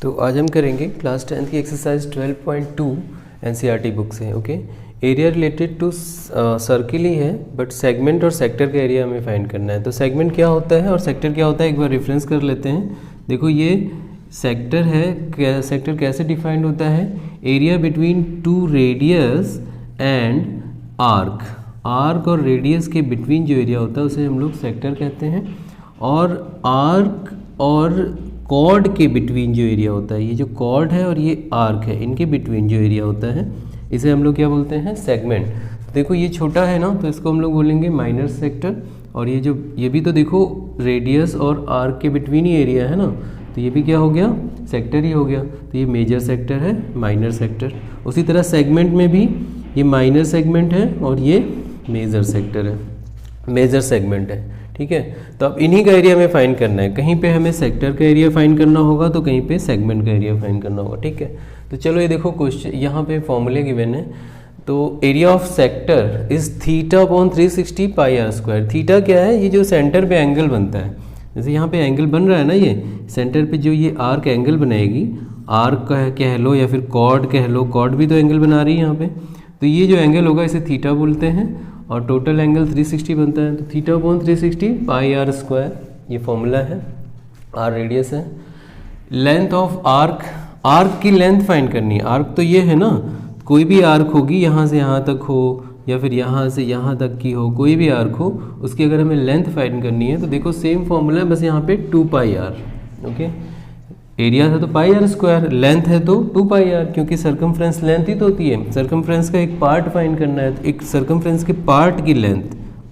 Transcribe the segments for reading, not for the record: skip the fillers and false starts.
तो आज हम करेंगे क्लास 10th की एक्सरसाइज 12.2 एनसीईआरटी बुक से। Okay, area related to circle ही है, बट सेगमेंट और सेक्टर का एरिया हमें फाइंड करना है। तो सेगमेंट क्या होता है और सेक्टर क्या होता है एक बार रेफरेंस कर लेते हैं। देखो ये सेक्टर है, सेक्टर कैसे डिफाइंड होता है, area between two radius and arc. Arc और रेडियस के बिटवीन जो एरिया होता है उसे हम लोग सेक्टर कहते हैं, और आर्क और कॉर्ड के बिटवीन जो एरिया होता है, ये जो कॉर्ड है और ये आर्क है, इनके बिटवीन जो एरिया होता है इसे हम लोग क्या बोलते हैं, सेगमेंट। देखो ये छोटा है ना, तो इसको हम लोग बोलेंगे माइनर सेक्टर, और ये भी तो देखो रेडियस और आर्क के बिटवीन ही एरिया है ना, तो ये भी क्या हो गया, सेक्टर ही हो गया। तो ये मेजर सेक्टर है, माइनर सेक्टर। उसी तरह सेगमेंट में भी ये माइनर सेगमेंट है और ये मेजर सेक्टर है, मेजर सेगमेंट है। ठीक है, तो अब इन्हीं का एरिया हमें फाइंड करना है। कहीं पे हमें सेक्टर का एरिया फाइंड करना होगा तो कहीं पे सेगमेंट का एरिया फाइंड करना होगा। ठीक है, तो चलो ये देखो क्वेश्चन, यहाँ पे फॉर्मूले गिवन है। तो area of sector is theta upon 360 pi are square. Theta क्या है, ये जो सेंटर पे एंगल बनता है, जैसे यहाँ पे एंगल बन रहा है ना, ये सेंटर पे जो ये आर्क एंगल बनाएगी, आर्क कह लो या फिर कॉर्ड कह लो, कॉर्ड भी तो एंगल बना रही है यहाँ पे, तो ये जो एंगल होगा इसे थीटा बोलते हैं, और टोटल एंगल 360 बनता है। तो theta upon 360 pi are square, ये फॉर्मूला है। आर रेडियस है। लेंथ ऑफ आर्क, आर्क की लेंथ फाइंड करनी है। आर्क तो ये है ना, कोई भी आर्क होगी, यहाँ से यहाँ तक हो या फिर यहाँ से यहाँ तक की हो, कोई भी आर्क हो, उसकी अगर हमें लेंथ फाइंड करनी है तो देखो सेम फॉर्मूला है, बस यहाँ पे 2 पाई आर। ओके, एरिया है तो पाई आर स्क्वायर, लेंथ है तो 2 पाई आर, क्योंकि सर्कमफ्रेंस लेंथ ही तो होती है। सर्कमफ्रेंस का एक पार्ट फाइंड करना है, तो एक सर्कमफ्रेंस के पार्ट की लेंथ,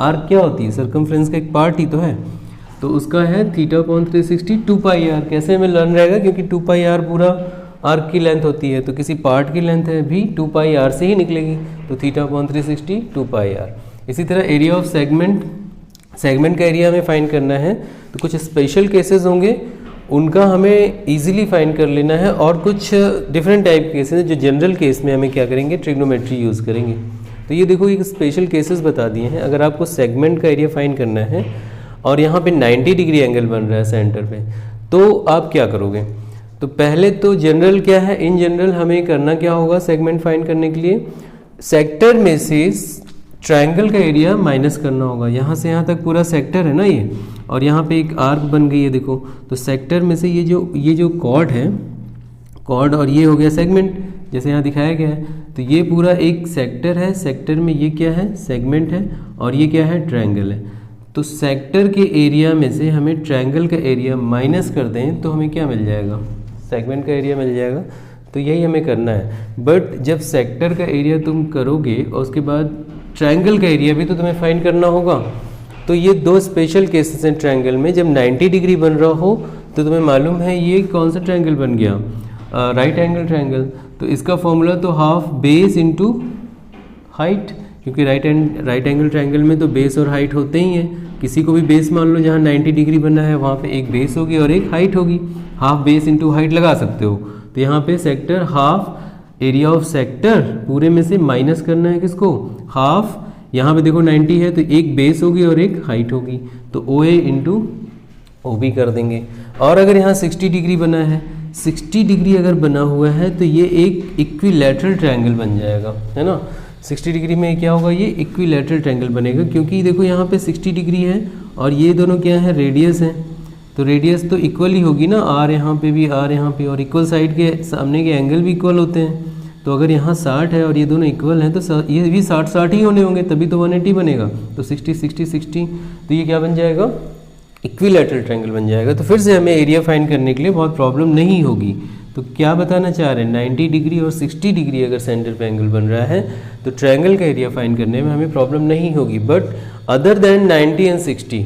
आर्क क्या होती है, सर्कमफ्रेंस का एक पार्ट ही तो है, तो उसका है थीटा अपॉन 360 2 पाई आर। कैसे हमें लर्न रहेगा, क्योंकि 2 पाई आर पूरा आर्क की लेंथ होती है, तो किसी पार्ट की लेंथ है भी 2 पाई आर से ही निकलेगी, तो थीटा अपॉन 360 2 पाई आर। इसी तरह एरिया ऑफ सेगमेंट, सेगमेंट का एरिया हमें फाइंड करना है, तो कुछ स्पेशल केसेस होंगे उनका हमें इजीली फाइंड कर लेना है, और कुछ डिफरेंट टाइप केसेस हैं जो जनरल केस में हमें क्या करेंगे, ट्रिग्नोमेट्री यूज़ करेंगे। तो ये देखो, एक स्पेशल केसेस बता दिए हैं। अगर आपको सेगमेंट का एरिया फाइंड करना है और यहाँ पे 90 डिग्री एंगल बन रहा है सेंटर पे, तो आप क्या करोगे। तो पहले तो जनरल क्या है, इन जनरल हमें करना क्या होगा सेगमेंट फाइंड करने के लिए, सेक्टर में से ट्रायंगल का एरिया माइनस करना होगा। यहाँ से यहाँ तक पूरा सेक्टर है ना ये, और यहाँ पे एक आर्क बन गई है देखो, तो सेक्टर में से ये जो कॉर्ड है, कॉर्ड, और ये हो गया सेगमेंट जैसे यहाँ दिखाया गया है, तो ये पूरा एक सेक्टर है, सेक्टर में ये क्या है, सेगमेंट है, और ये क्या है, ट्रायंगल है। तो सेक्टर के एरिया में से हमें ट्रायंगल का एरिया माइनस कर दें तो हमें क्या मिल जाएगा, सेगमेंट का एरिया मिल जाएगा। तो यही हमें करना है। बट जब सेक्टर का एरिया तुम करोगे और उसके बाद ट्रायंगल का एरिया भी तो तुम्हें फाइंड करना होगा, तो ये दो स्पेशल केसेस हैं ट्रायंगल में। जब 90 डिग्री बन रहा हो तो तुम्हें मालूम है ये कौन सा ट्रायंगल बन गया, राइट एंगल ट्रायंगल, तो इसका फॉर्मूला तो हाफ बेस इनटू हाइट, क्योंकि राइट एंगल ट्रायंगल में तो बेस और हाइट होते ही हैं। किसी को भी बेस मान लो, जहाँ 90 डिग्री बनना है वहाँ पे एक बेस होगी और एक हाइट होगी, हाफ बेस इंटू हाइट लगा सकते हो। तो यहाँ पे sector half, area of sector पूरे में से माइनस करना है किसको, हाफ। यहाँ पे देखो 90 है तो एक बेस होगी और एक हाइट होगी, तो ओ ए इंटू ओ बी कर देंगे। और अगर यहाँ 60 डिग्री बना है, 60 डिग्री अगर बना हुआ है तो ये एक इक्विलैटरल ट्रायंगल बन जाएगा, है ना। 60 डिग्री में क्या होगा, ये इक्विलैटरल ट्रायंगल बनेगा, क्योंकि देखो यहाँ पे 60 डिग्री है और ये दोनों क्या है, रेडियस है, तो रेडियस तो इक्वल ही होगी ना, आर यहाँ पे भी, आर यहाँ पे, और इक्वल साइड के सामने के एंगल भी इक्वल होते हैं। तो अगर यहाँ 60 है और ये दोनों इक्वल हैं तो ये भी 60 ही होने होंगे, तभी तो 180 बनेगा। तो 60 60 60, तो ये क्या बन जाएगा, इक्विलैटरल ट्रायंगल बन जाएगा। तो फिर से हमें एरिया फाइंड करने के लिए बहुत प्रॉब्लम नहीं होगी। तो क्या बताना चाह रहे हैं, 90 डिग्री और 60 डिग्री अगर सेंटर पे एंगल बन रहा है तो ट्रायंगल का एरिया फाइंड करने में हमें प्रॉब्लम नहीं होगी। But other than 90 and 60,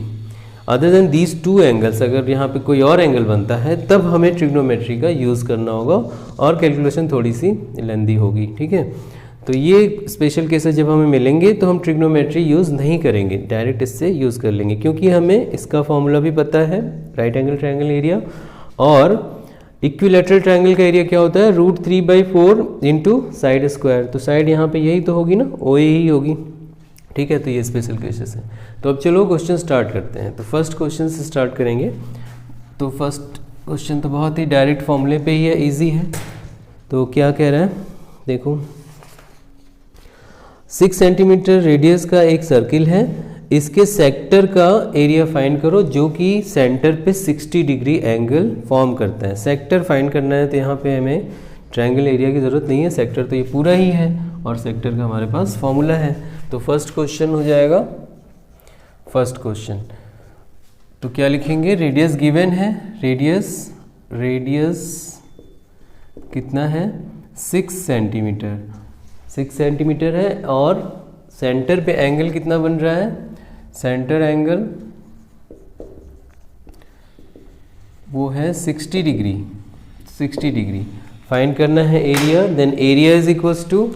other than these two angles, अगर यहाँ पे कोई और एंगल बनता है तब हमें ट्रिग्नोमेट्री का यूज़ करना होगा, और कैलकुलेशन थोड़ी सी लेंदी होगी। ठीक है, तो ये स्पेशल केसेस जब हमें मिलेंगे तो हम ट्रिग्नोमेट्री यूज़ नहीं करेंगे, डायरेक्ट इससे यूज़ कर लेंगे, क्योंकि हमें इसका फॉर्मूला भी पता है, राइट एंगल ट्रायंगल एरिया। और इक्विलैटरल ट्रायंगल का एरिया क्या होता है, √3/4 इंटू साइड स्क्वायर, तो साइड यहाँ पे यही तो होगी ना, ओ ए ही होगी। ठीक है, तो ये स्पेशल केसेस हैं। तो अब चलो क्वेश्चन स्टार्ट करते हैं। तो फर्स्ट क्वेश्चन से स्टार्ट करेंगे। तो फर्स्ट क्वेश्चन तो बहुत ही डायरेक्ट फॉर्मूले पे ही है, इजी है। तो क्या कह रहा है देखो, 6 सेंटीमीटर रेडियस का एक सर्किल है, इसके सेक्टर का एरिया फाइंड करो जो कि सेंटर पे 60 डिग्री एंगल फॉर्म करता है। सेक्टर फाइंड करना है तो यहाँ पे हमें ट्रायंगल एरिया की ज़रूरत नहीं है, सेक्टर तो ये पूरा ही है और सेक्टर का हमारे पास फॉर्मूला है। तो फर्स्ट क्वेश्चन हो जाएगा, फर्स्ट क्वेश्चन तो क्या लिखेंगे, रेडियस गिवन है, रेडियस कितना है 6 सेंटीमीटर, 6 सेंटीमीटर है और सेंटर पे एंगल कितना बन रहा है, सेंटर एंगल वो है 60 डिग्री, 60 डिग्री। फाइंड करना है area, then area is equals to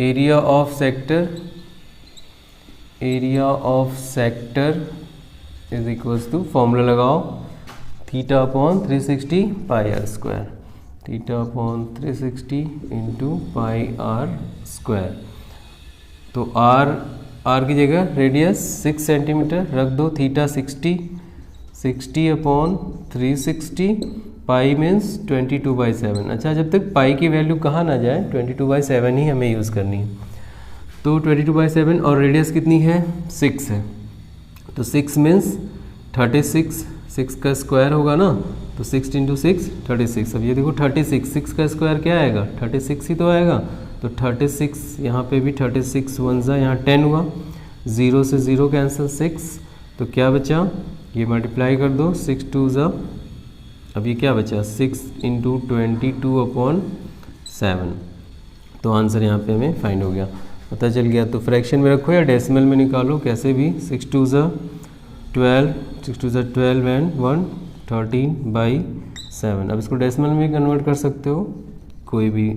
area of sector, area of sector is equals to, formula लगाओ, theta upon 360 pi are square, theta upon 360 into pi are square. तो r की जगह radius 6 centimetre रख दो, theta 60 upon 360, पाई means 22/7। अच्छा, जब तक पाई की वैल्यू कहाँ ना जाए 22/7 ही हमें यूज़ करनी है। तो 22/7 और रेडियस कितनी है 6 है, तो 6 मीन्स 36, 6 का स्क्वायर होगा ना, तो 6 इंटू 6 36। अब ये देखो 36, 6 का स्क्वायर क्या आएगा 36 ही तो आएगा, तो 36 यहाँ पे भी 36 1 ज़ा यहाँ 10 हुआ, 0 से 0 कैंसिल 6, तो क्या बचा, ये मल्टीप्लाई कर दो 6 2 ज़ा, अब ये क्या बचा 6 इंटू 22/7। तो आंसर यहाँ पे हमें फाइंड हो गया, पता चल गया। तो फ्रैक्शन में रखो या डेसिमल में निकालो, कैसे भी, 6 2 ज़ा 12, 6 2 ज़ा 12 एंड 1 13/7। अब इसको डेसिमल में कन्वर्ट कर सकते हो, कोई भी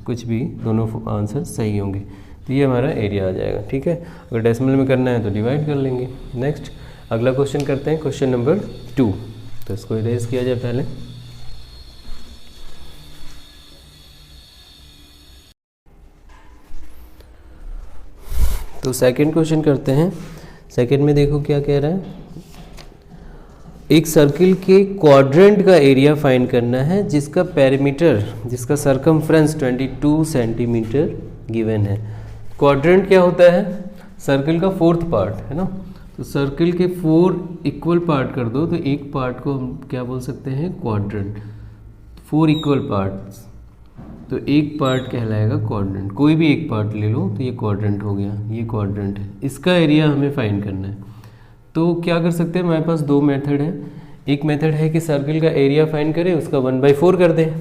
कुछ भी, दोनों आंसर सही होंगे। तो ये हमारा एरिया आ जाएगा, ठीक है। अगर डेसिमल में करना है तो डिवाइड कर लेंगे। नेक्स्ट अगला क्वेश्चन करते हैं, क्वेश्चन नंबर 2। तो इसको इरेज किया जाए पहले। तो सेकंड क्वेश्चन करते हैं। सेकंड में देखो क्या कह रहा है, एक सर्किल के क्वाड्रेंट का एरिया फाइंड करना है जिसका पेरीमीटर, जिसका सरकमफ्रेंस 22 सेंटीमीटर गिवन है। क्वाड्रेंट क्या होता है, सर्किल का फोर्थ पार्ट है ना, तो सर्किल के 4 इक्वल पार्ट कर दो तो एक पार्ट को हम क्या बोल सकते हैं, क्वाड्रेंट। 4 इक्वल पार्ट्स, तो एक पार्ट कहलाएगा क्वाड्रेंट। कोई भी एक पार्ट ले लो तो ये क्वाड्रेंट हो गया, ये क्वाड्रेंट है। इसका एरिया हमें फाइंड करना है। तो क्या कर सकते हैं, हमारे पास 2 मेथड है। एक मेथड है कि सर्किल का एरिया फाइंड करें, उसका 1/4 कर दें,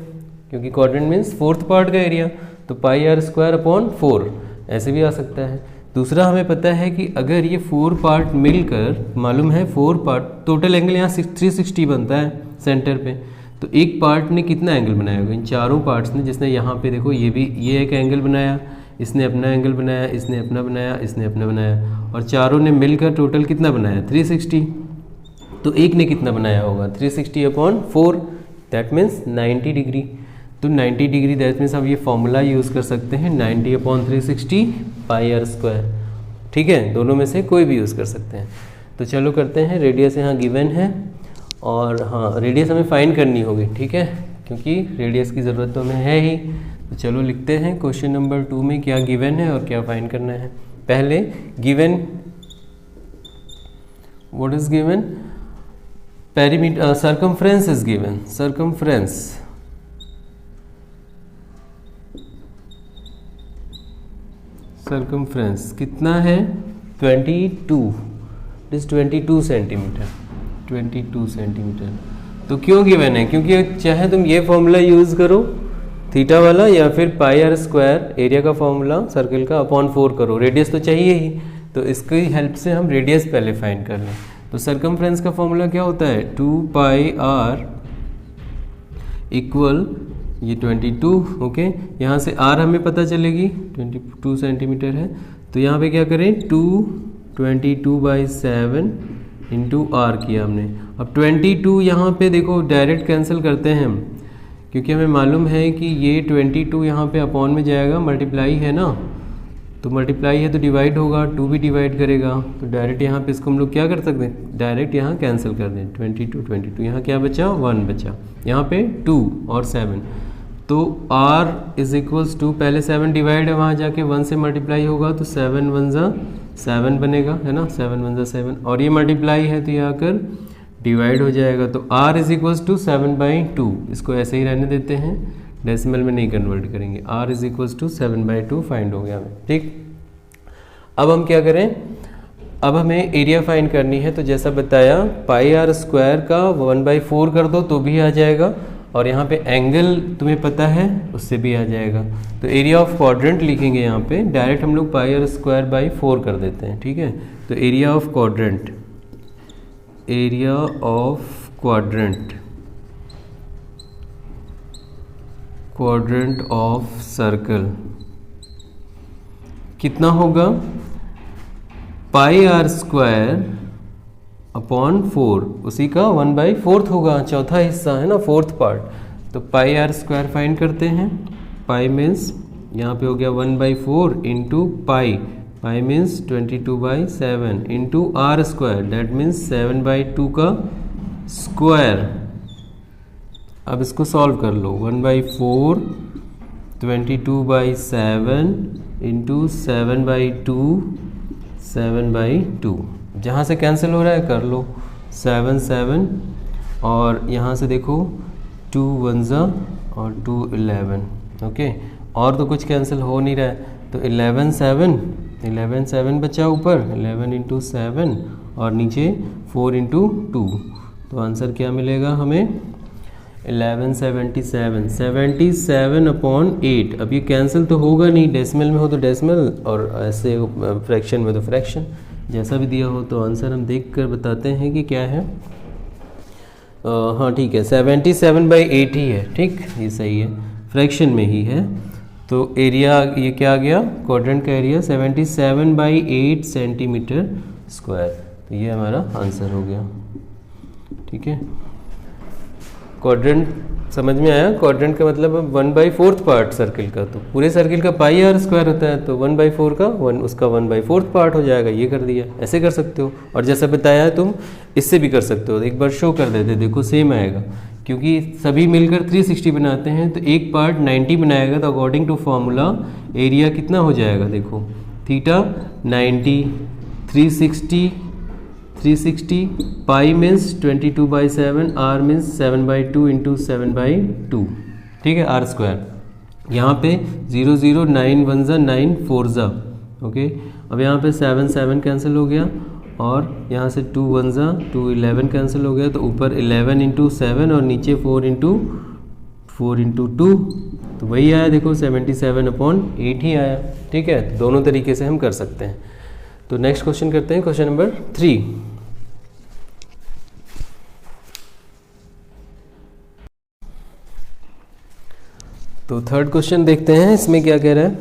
क्योंकि क्वाड्रेंट मीन्स फोर्थ पार्ट का एरिया, तो पाई आर स्क्वायर अपॉन 4 ऐसे भी आ सकता है। दूसरा हमें पता है कि अगर ये 4 पार्ट मिलकर, मालूम है 4 पार्ट, टोटल एंगल यहाँ 360 बनता है सेंटर पे, तो एक पार्ट ने कितना एंगल बनाया होगा, इन चारों पार्ट्स ने, जिसने यहाँ पे देखो ये भी ये एक एंगल बनाया, इसने अपना एंगल बनाया, इसने अपना बनाया, इसने अपना बनाया, और चारों ने मिलकर टोटल कितना बनाया 360। तो एक ने कितना बनाया होगा 360/4, दैट मीन्स 90 डिग्री। तो 90 डिग्री दैट मीन्स अब ये फॉर्मूला यूज़ कर सकते हैं 90/360 पाई आर स्क्वायर, ठीक है। दोनों में से कोई भी यूज़ कर सकते हैं। तो चलो करते हैं, रेडियस यहाँ गिवन है और हाँ रेडियस हमें फाइंड करनी होगी, ठीक है, क्योंकि रेडियस की ज़रूरत तो हमें है ही। तो चलो लिखते हैं क्वेश्चन नंबर 2 में क्या गिवन है और क्या फाइंड करना है। पहले given, what is given, perimeter, circumference is given, circumference कितना है 22, इट इज 22 सेंटीमीटर, 22 सेंटीमीटर। तो क्यों गिवन है, क्योंकि चाहे तुम ये फॉर्मूला यूज़ करो थीटा वाला, या फिर पाई आर स्क्वायर एरिया का फॉर्मूला सर्किल का अपॉन 4 करो, रेडियस तो चाहिए ही, तो इसकी हेल्प से हम रेडियस पहले फाइंड कर लें। तो सर्कमफ्रेंस का फॉर्मूला क्या होता है, 2 पाई आर इक्वल ये 22, ओके। यहाँ से आर हमें पता चलेगी 22 सेंटीमीटर है, तो यहाँ पे क्या करें 22/7 इंटू आर किया हमने। अब 22 यहाँ पे देखो डायरेक्ट कैंसिल करते हैं हम, क्योंकि हमें मालूम है कि ये 22 यहाँ पे अपॉन में जाएगा, मल्टीप्लाई है ना, तो मल्टीप्लाई है तो डिवाइड होगा, 2 भी डिवाइड करेगा, तो डायरेक्ट यहाँ पे इसको हम लोग क्या कर सकते हैं, डायरेक्ट यहाँ कैंसिल कर दें, 22 यहाँ क्या बचा, 1 बचा, यहाँ पे 2 और 7, तो r इज इक्वल्स टू, पहले 7 डिवाइड है, वहाँ जाके 1 से मल्टीप्लाई होगा तो 7 1 ज़ा 7 बनेगा, है ना, 7 1 ज़ा 7, और ये मल्टीप्लाई है तो ये आकर डिवाइड हो जाएगा, तो r इज इक्वल्स टू 7/2, इसको ऐसे ही रहने देते हैं, डेसिमल में नहीं कन्वर्ट करेंगे, r is equals to 7/2 find हो गया हमें, ठीक। अब हम क्या करें, अब हमें एरिया फाइंड करनी है, तो जैसा बताया पाई r स्क्वायर का 1/4 कर दो तो भी आ जाएगा, और यहाँ पे एंगल तुम्हें पता है उससे भी आ जाएगा, तो एरिया ऑफ क्वाड्रेंट लिखेंगे यहाँ पे, डायरेक्ट हम लोग पाई r स्क्वायर बाई 4 कर देते हैं, ठीक है। तो area of quadrant, area of quadrant, quadrant of circle कितना होगा, पाई r स्क्वायर अपॉन 4, उसी का 1/4 होगा, चौथा हिस्सा है ना, 4th पार्ट, तो पाई r स्क्वायर फाइंड करते हैं, पाई मीन्स यहाँ पे हो गया 1/4 into pi means 22/7 into r square, that means 7/2 का स्क्वायर। अब इसको सॉल्व कर लो, 1/4 22/7 इंटू 7/2 जहाँ से कैंसिल हो रहा है कर लो, 7 7, और यहाँ से देखो 2 1 ज़ा और 2 11, ओके, और तो कुछ कैंसिल हो नहीं रहा है, तो 11 7 बचा ऊपर, 11 इंटू 7 और नीचे 4 इंटू 2, तो आंसर क्या मिलेगा हमें, 1177 अब ये कैंसिल तो होगा नहीं, डेसिमल में हो तो डेसिमल और ऐसे फ्रैक्शन में तो फ्रैक्शन, जैसा भी दिया हो, तो आंसर हम देख कर बताते हैं कि क्या है। हाँ ठीक है, 77/8 ही है, ठीक, ये सही है, फ्रैक्शन में ही है, तो एरिया ये क्या आ गया, क्वाड्रेंट का एरिया 77/8 सेंटीमीटर स्क्वायर, तो ये हमारा आंसर हो गया, ठीक है। क्वाड्रेंट समझ में आया, क्वाड्रेंट का मतलब 1/4 पार्ट सर्किल का, तो पूरे सर्किल का पाई r स्क्वायर होता है, तो 1/4 का उसका 1/4 पार्ट हो जाएगा, ये कर दिया, ऐसे कर सकते हो, और जैसा बताया है तुम इससे भी कर सकते हो, एक बार शो कर देते, देखो सेम आएगा, क्योंकि सभी मिलकर 360 बनाते हैं, तो एक पार्ट 90 बनाएगा, तो अकॉर्डिंग टू फॉर्मूला एरिया कितना हो जाएगा, देखो थीटा 90, 360, पाई मीन्स 22/7, r मीन्स 7/2 इंटू 7/2, ठीक है, r स्क्वायर, यहाँ पे 0 0 9 1 ज़ा 9 4 ज़ा, ओके, अब यहाँ पे 7 7 कैंसिल हो गया, और यहाँ से 2 1 ज़ा 2 11 कैंसिल हो गया, तो ऊपर 11 इंटू 7 और नीचे 4 इंटू 2, तो वही आया, देखो 77/8 ही आया, ठीक है, दोनों तरीके से हम कर सकते हैं। तो नेक्स्ट क्वेश्चन करते हैं, क्वेश्चन नंबर 3। तो थर्ड क्वेश्चन देखते हैं, इसमें क्या कह रहा है,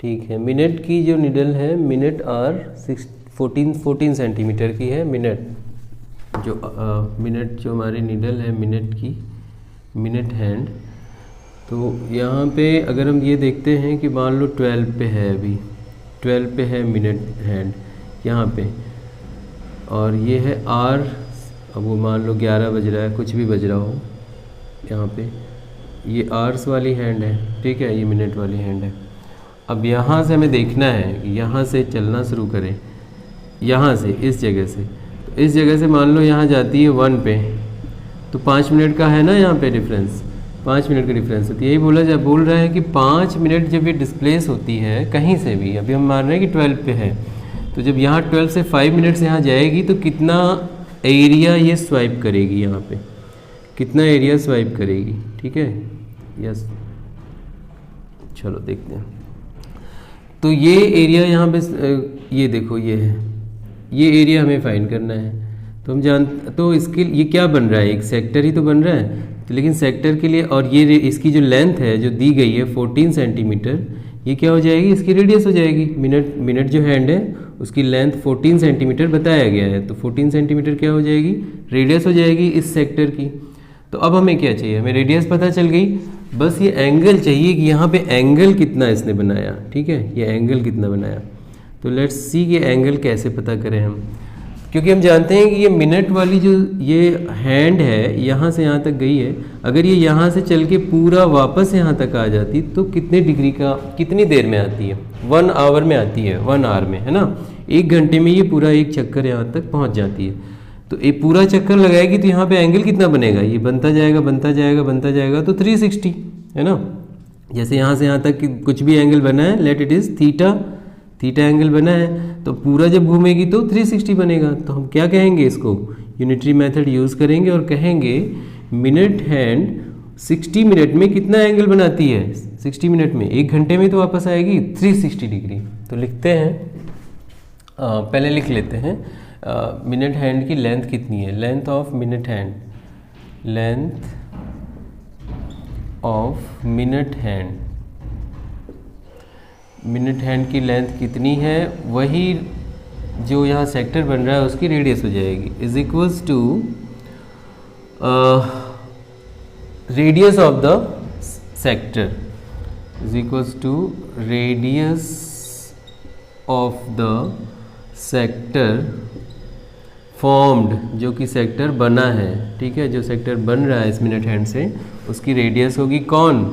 ठीक है, मिनट की जो निडल है, मिनट आर 14 सेंटीमीटर की है, मिनट जो हमारी निडल है मिनट की, मिनट हैंड, तो यहाँ पे अगर हम ये देखते हैं कि मान लो 12 पे है, अभी 12 पे है मिनट हैंड यहाँ पे, और ये है आर, अब वो मान लो 11 बज रहा है, कुछ भी बज रहा हो, यहाँ पे ये आर्स वाली हैंड है, ठीक है, ये मिनट वाली हैंड है। अब यहाँ से हमें देखना है कि यहाँ से चलना शुरू करें, यहाँ से इस जगह से, तो इस जगह से मान लो यहाँ जाती है 1 पे, तो 5 मिनट का है ना यहाँ पे डिफरेंस, 5 मिनट का डिफरेंस है, तो यही बोल रहा है कि 5 मिनट जब ये डिस्प्लेस होती है कहीं से भी, अभी हम मान रहे हैं कि 12 पे है, तो जब यहाँ 12 से 5 मिनट से यहाँ जाएगी तो कितना एरिया ये स्वाइप करेगी, यहाँ पे कितना एरिया स्वाइप करेगी, ठीक है, यस, चलो देखते हैं। तो ये एरिया यहाँ पे, ये देखो ये है, ये एरिया हमें फाइंड करना है, तो हम तो इसके ये क्या बन रहा है, एक सेक्टर ही तो बन रहा है, तो लेकिन सेक्टर के लिए, और ये इसकी जो लेंथ है जो दी गई है 14 सेंटीमीटर, ये क्या हो जाएगी, इसकी रेडियस हो जाएगी, मिनट जो हैंड है उसकी लेंथ 14 सेंटीमीटर बताया गया है, तो 14 सेंटीमीटर क्या हो जाएगी, रेडियस हो जाएगी इस सेक्टर की। तो अब हमें क्या चाहिए, हमें रेडियस पता चल गई, बस ये एंगल चाहिए कि यहाँ पे एंगल कितना इसने बनाया, ठीक है, ये एंगल कितना बनाया। तो लेट्स सी कि एंगल कैसे पता करें हम, क्योंकि हम जानते हैं कि ये मिनट वाली जो ये हैंड है यहाँ से यहाँ तक गई है, अगर ये यहाँ से चल के पूरा वापस यहाँ तक आ जाती तो कितने डिग्री का, कितनी देर में आती है, 1 आवर में आती है, 1 आवर में, है ना, 1 घंटे में ये पूरा एक चक्कर यहाँ तक पहुँच जाती है। तो एक पूरा चक्कर लगाएगी तो यहाँ पे एंगल कितना बनेगा, ये बनता जाएगा बनता जाएगा बनता जाएगा, तो 360, है ना। जैसे यहाँ से यहाँ तक कुछ भी एंगल बना है, let it is theta, theta angle बना है, तो पूरा जब घूमेगी तो 360 बनेगा। तो हम क्या कहेंगे, इसको यूनिटरी मेथड यूज़ करेंगे और कहेंगे मिनट हैंड 60 मिनट में कितना एंगल बनाती है, 60 मिनट में, 1 घंटे में तो वापस आएगी 360 डिग्री। तो लिखते हैं, पहले लिख लेते हैं मिनट हैंड की लेंथ कितनी है, length of minute hand, length of minute hand, minute hand की लेंथ कितनी है, वही जो यहाँ सेक्टर बन रहा है उसकी रेडियस हो जाएगी, is equals to radius of the sector, is equals to radius of the sector formed, जो कि सेक्टर बना है, ठीक है, जो सेक्टर बन रहा है इस मिनट हैंड से, उसकी रेडियस होगी कौन,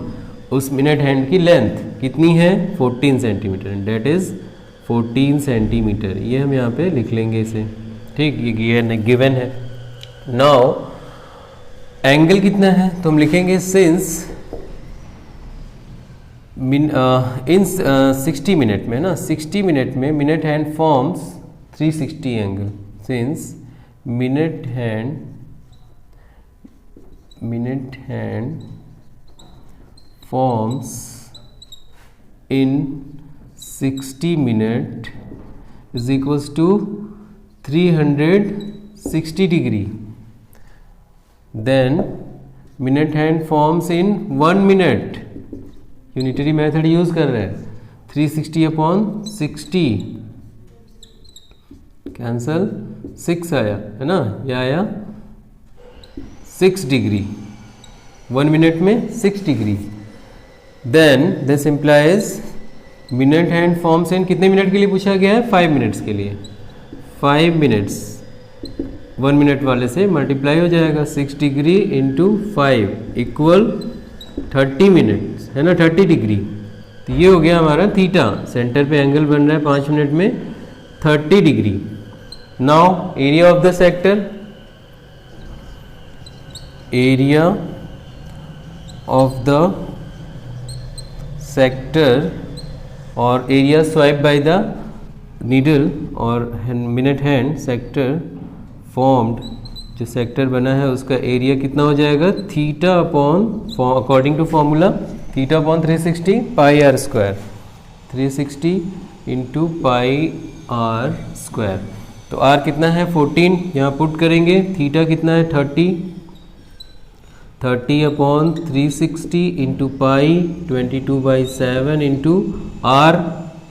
उस मिनट हैंड की लेंथ कितनी है, 14 सेंटीमीटर, डेट इज़ 14 सेंटीमीटर। ये हम यहाँ पे लिख लेंगे इसे, ठीक, ये गिवन है। नाउ एंगल कितना है, तो हम लिखेंगे सिंस इन 60 मिनट में ना, 60 मिनट में minute hand forms 360 angle, since minute hand forms in 60 minute is equals to 360 degree, then minute hand forms in 1 minute, unitary method use कर रहे हैं, 360 अपॉन 60 कैंसल, 6 आया, है ना, यह आया 6 डिग्री, 1 मिनट में 6 degree. Then this implies minute hand forms in कितने मिनट के लिए पूछा गया है, 5 मिनट्स के लिए, 5 मिनट्स, 1 मिनट वाले से मल्टीप्लाई हो जाएगा, 6 डिग्री इंटू 5 इक्वल 30 मिनट्स, है ना, 30 डिग्री। तो ये हो गया हमारा थीटा, सेंटर पे एंगल बन रहा है 5 मिनट में 30 degree. Now area of the sector, area of the sector और area swipe by the needle और मिनट हैंड सेक्टर फॉर्म्ड, जो सेक्टर बना है उसका एरिया कितना हो जाएगा, theta upon, according to formula, theta upon 360 pi are square, 360 into pi are square. तो आर कितना है 14, यहाँ पुट करेंगे, थीटा कितना है 30 upon 360 into pi 22/7 into R,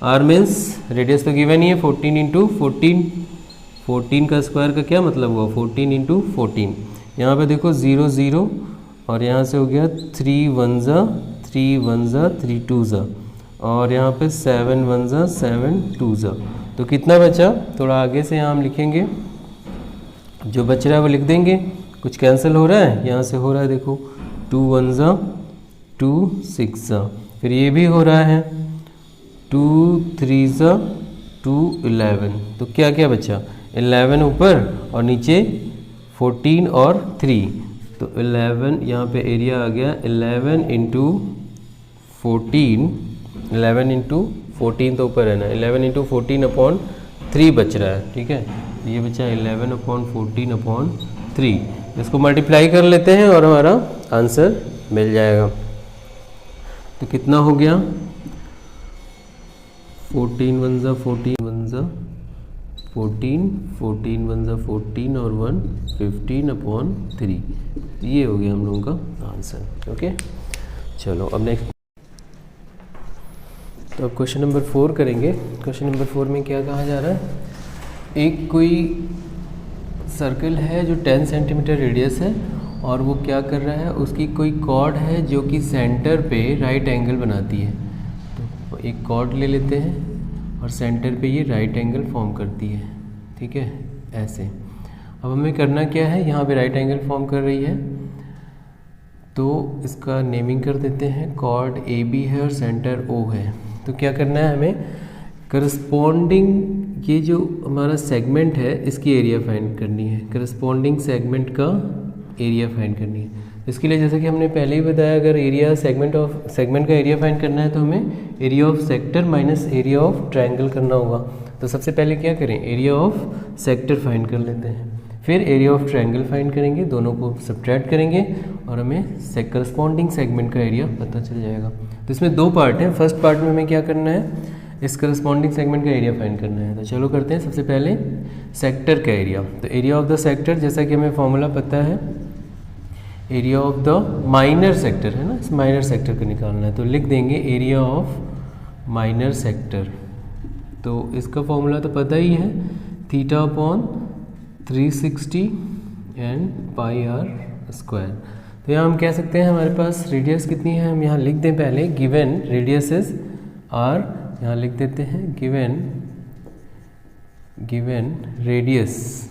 R means radius तो गिवन ही है 14 इंटू 14, 14 का स्क्वायर का क्या मतलब हुआ 14 इंटू 14। यहाँ पे देखो 0 0 और यहाँ से हो गया 3 1 ज़ा 3 1 ज़ा 3 2 ज़ा और यहाँ पे 7 1 ज़ा 7 2 ज़ा। तो कितना बचा, थोड़ा आगे से यहाँ हम लिखेंगे, जो बच रहा है वो लिख देंगे, कुछ कैंसिल हो रहा है, यहाँ से हो रहा है देखो 2 1 ज़ा 2 6 ज़ा, फिर ये भी हो रहा है 2 3 ज़ा 2 11। तो क्या क्या बचा, 11 ऊपर और नीचे 14 और 3, तो 11 यहाँ पे एरिया आ गया 11 इंटू 14, 11 इंटू 14 तो ऊपर है ना, 11 इंटू 14 अपॉन 3 बच रहा है, ठीक है, ये बचा 11 अपॉन 14 अपॉन 3। इसको मल्टीप्लाई कर लेते हैं और हमारा आंसर मिल जाएगा। तो कितना हो गया 14 1 ज़ा 14 1 ज़ा 14, 14 1 ज़ा 14 और 1 15 अपॉन 3। तो ये हो गया हम लोगों का आंसर। ओके, चलो अब नेक्स्ट, तो अब क्वेश्चन नंबर 4 करेंगे। क्वेश्चन नंबर 4 में क्या कहा जा रहा है, एक कोई सर्कल है जो 10 सेंटीमीटर रेडियस है और वो क्या कर रहा है, उसकी कोई कॉर्ड है जो कि सेंटर पे राइट एंगल बनाती है। तो एक कॉर्ड ले लेते हैं और सेंटर पे ये राइट एंगल फॉर्म करती है, ठीक है, ऐसे। अब हमें करना क्या है, यहाँ पे राइट एंगल फॉर्म कर रही है तो इसका नेमिंग कर देते हैं, कॉर्ड ए बी है और सेंटर ओ है। तो क्या करना है हमें, करस्पॉन्डिंग ये जो हमारा सेगमेंट है इसकी एरिया फाइंड करनी है, करस्पॉन्डिंग सेगमेंट का एरिया फाइंड करनी है। इसके लिए जैसे कि हमने पहले ही बताया, अगर एरिया सेगमेंट का एरिया फाइंड करना है तो हमें area of sector minus area of triangle करना होगा। तो सबसे पहले क्या करें, एरिया ऑफ सेक्टर फाइंड कर लेते हैं, फिर एरिया ऑफ ट्रायंगल फाइंड करेंगे, दोनों को सब्ट्रैक्ट करेंगे और हमें करस्पॉन्डिंग सेगमेंट का एरिया पता चल जाएगा। तो इसमें दो पार्ट हैं, फर्स्ट पार्ट में हमें क्या करना है, इस करस्पॉन्डिंग सेगमेंट का एरिया फाइंड करना है। तो चलो करते हैं, सबसे पहले सेक्टर का एरिया। तो एरिया ऑफ द सेक्टर, जैसा कि हमें फॉर्मूला पता है, area of the minor sector है ना, इस माइनर सेक्टर को निकालना है। तो लिख देंगे एरिया ऑफ माइनर सेक्टर। तो इसका फॉर्मूला तो पता ही है, theta upon 360 and pi are square. तो यहाँ हम कह सकते हैं हमारे पास रेडियस कितनी है, हम यहाँ लिख दें पहले, गिवन रेडियस इज आर, यहाँ लिख देते हैं given radius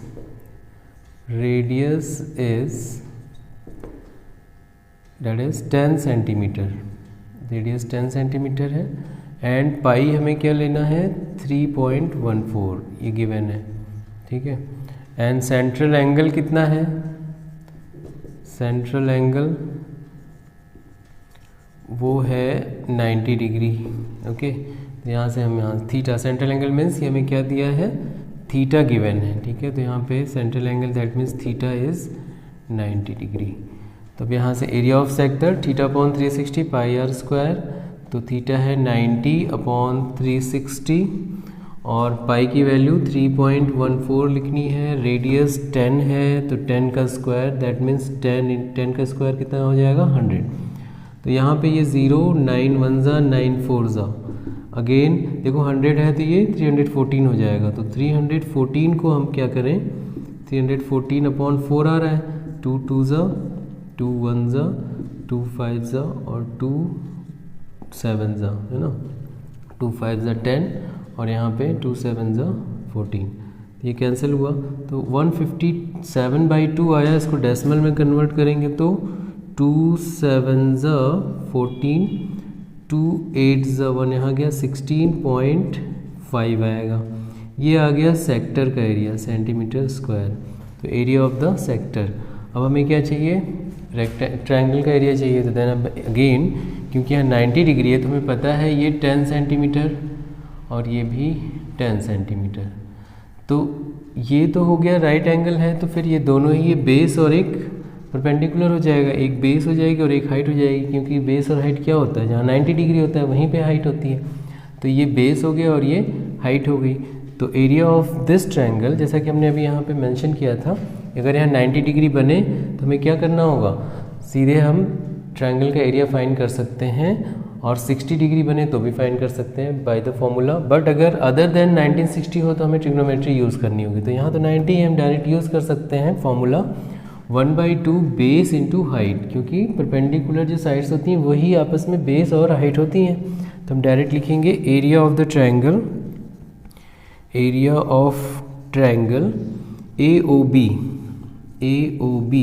is that is 10 centimetre, radius 10 centimetre है, एंड पाई हमें क्या लेना है 3.14, ये गिवन है, ठीक है। एंड सेंट्रल एंगल कितना है, सेंट्रल एंगल वो है 90 डिग्री, ओके। तो यहाँ से हम यहाँ थीटा, सेंट्रल एंगल मीन्स ये हमें क्या दिया है, थीटा गिवन है, ठीक है। तो यहाँ पे central angle that means theta is 90 degree. तो अब यहाँ से area of sector theta upon 360 pi are square, तो थीटा है 90 अपॉन 360 और पाई की वैल्यू 3.14 लिखनी है, रेडियस 10 है तो 10 का स्क्वायर दैट मीन्स 10 का स्क्वायर कितना हो जाएगा 100। तो यहाँ पे ये 0 9 1 ज़ा 9 4 ज़ा, अगेन देखो 100 है तो ये 314 हो जाएगा। तो 314 को हम क्या करें, 314 अपॉन 4 आ रहा है, 2 2 ज़ा 2 1 ज़ा 2 5 ज़ा और 2 7 ज़ा, है ना, 2 5 ज़ा 10 और यहाँ पे 2 7 ज़ा 14, ये कैंसिल हुआ। तो 157/2 आया, इसको डेसिमल में कन्वर्ट करेंगे तो 2 7 ज़ा 14, 2 8 ज़ा 1 यहाँ गया 16.5 आएगा। ये आ गया सेक्टर का एरिया, सेंटीमीटर स्क्वायर। तो एरिया ऑफ द सेक्टर। अब हमें क्या चाहिए, ट्रायंगल का एरिया चाहिए। तो देन अब अगेन क्योंकि यहाँ 90 डिग्री है तो हमें पता है ये 10 सेंटीमीटर और ये भी 10 सेंटीमीटर। तो ये तो हो गया राइट एंगल है, तो फिर ये दोनों ही, ये बेस और एक परपेंडिकुलर हो जाएगा, एक बेस हो जाएगी और एक हाइट हो जाएगी, क्योंकि बेस और हाइट क्या होता है, जहाँ 90 डिग्री होता है वहीं पे हाइट होती है। तो ये बेस हो गया और ये हाइट हो गई। तो एरिया ऑफ दिस ट्रायंगल, जैसा कि हमने अभी यहाँ पे मेंशन किया था, अगर यहाँ 90 डिग्री बने तो हमें क्या करना होगा, सीधे हम ट्रायंगल का एरिया फाइंड कर सकते हैं, और 60 डिग्री बने तो भी फाइंड कर सकते हैं बाय द फॉर्मूला। बट अगर अदर देन 1960 हो तो हमें ट्रिग्नोमेट्री यूज़ करनी होगी। तो यहाँ तो 90 हम डायरेक्ट यूज़ कर सकते हैं फॉर्मूला 1/2 बेस इंटू हाइट, क्योंकि परपेंडिकुलर जो साइड्स होती हैं वही आपस में बेस और हाइट होती हैं। तो हम डायरेक्ट लिखेंगे area of the triangle, area of triangle AOB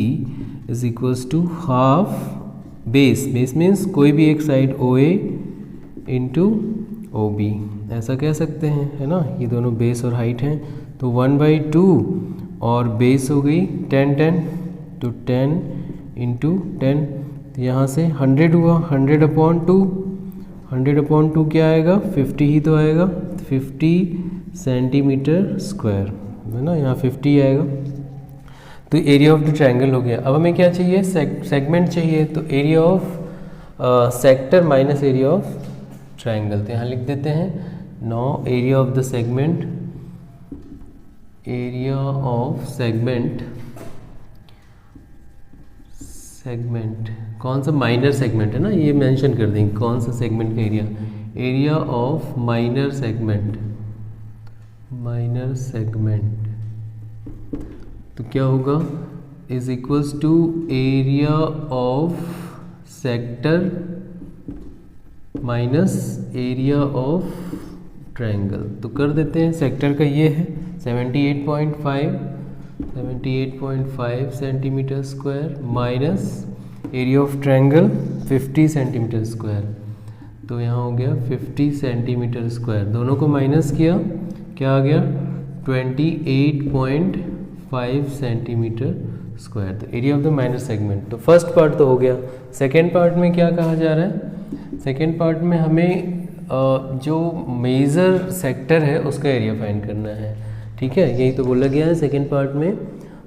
is equals to half base means कोई भी एक साइड OA इंटू OB, ऐसा कह सकते हैं, है ना। ये दोनों बेस और हाइट हैं। तो 1/2 और बेस हो गई 10 तो 10 इंटू 10, तो यहाँ से 100 हुआ, 100/2, 100/2 क्या आएगा 50 ही तो आएगा, 50 सेंटीमीटर स्क्वायर, है ना, यहाँ 50 आएगा। तो एरिया ऑफ द ट्रायंगल हो गया। अब हमें क्या चाहिए, सेगमेंट चाहिए। तो area of sector minus area of triangle, तो यहाँ लिख देते हैं no area of the segment, area of segment कौन सा माइनर सेगमेंट है ना, ये मेंशन कर देंगे कौन सा सेगमेंट का area, area of minor segment. तो क्या होगा is equals to area of sector minus area of triangle. तो कर देते हैं, सेक्टर का ये है 78.5 centimetre square minus area of triangle 50 centimetre square. तो यहाँ हो गया 50 सेंटीमीटर स्क्वायर, दोनों को माइनस किया, क्या आ गया 28.5 सेंटीमीटर स्क्वायर। तो area of the minor segment. तो फर्स्ट पार्ट तो हो गया। सेकेंड पार्ट में क्या कहा जा रहा है, सेकेंड पार्ट में हमें जो मेजर सेक्टर है उसका एरिया फाइंड करना है। ठीक है, यही तो बोला गया है सेकेंड पार्ट में।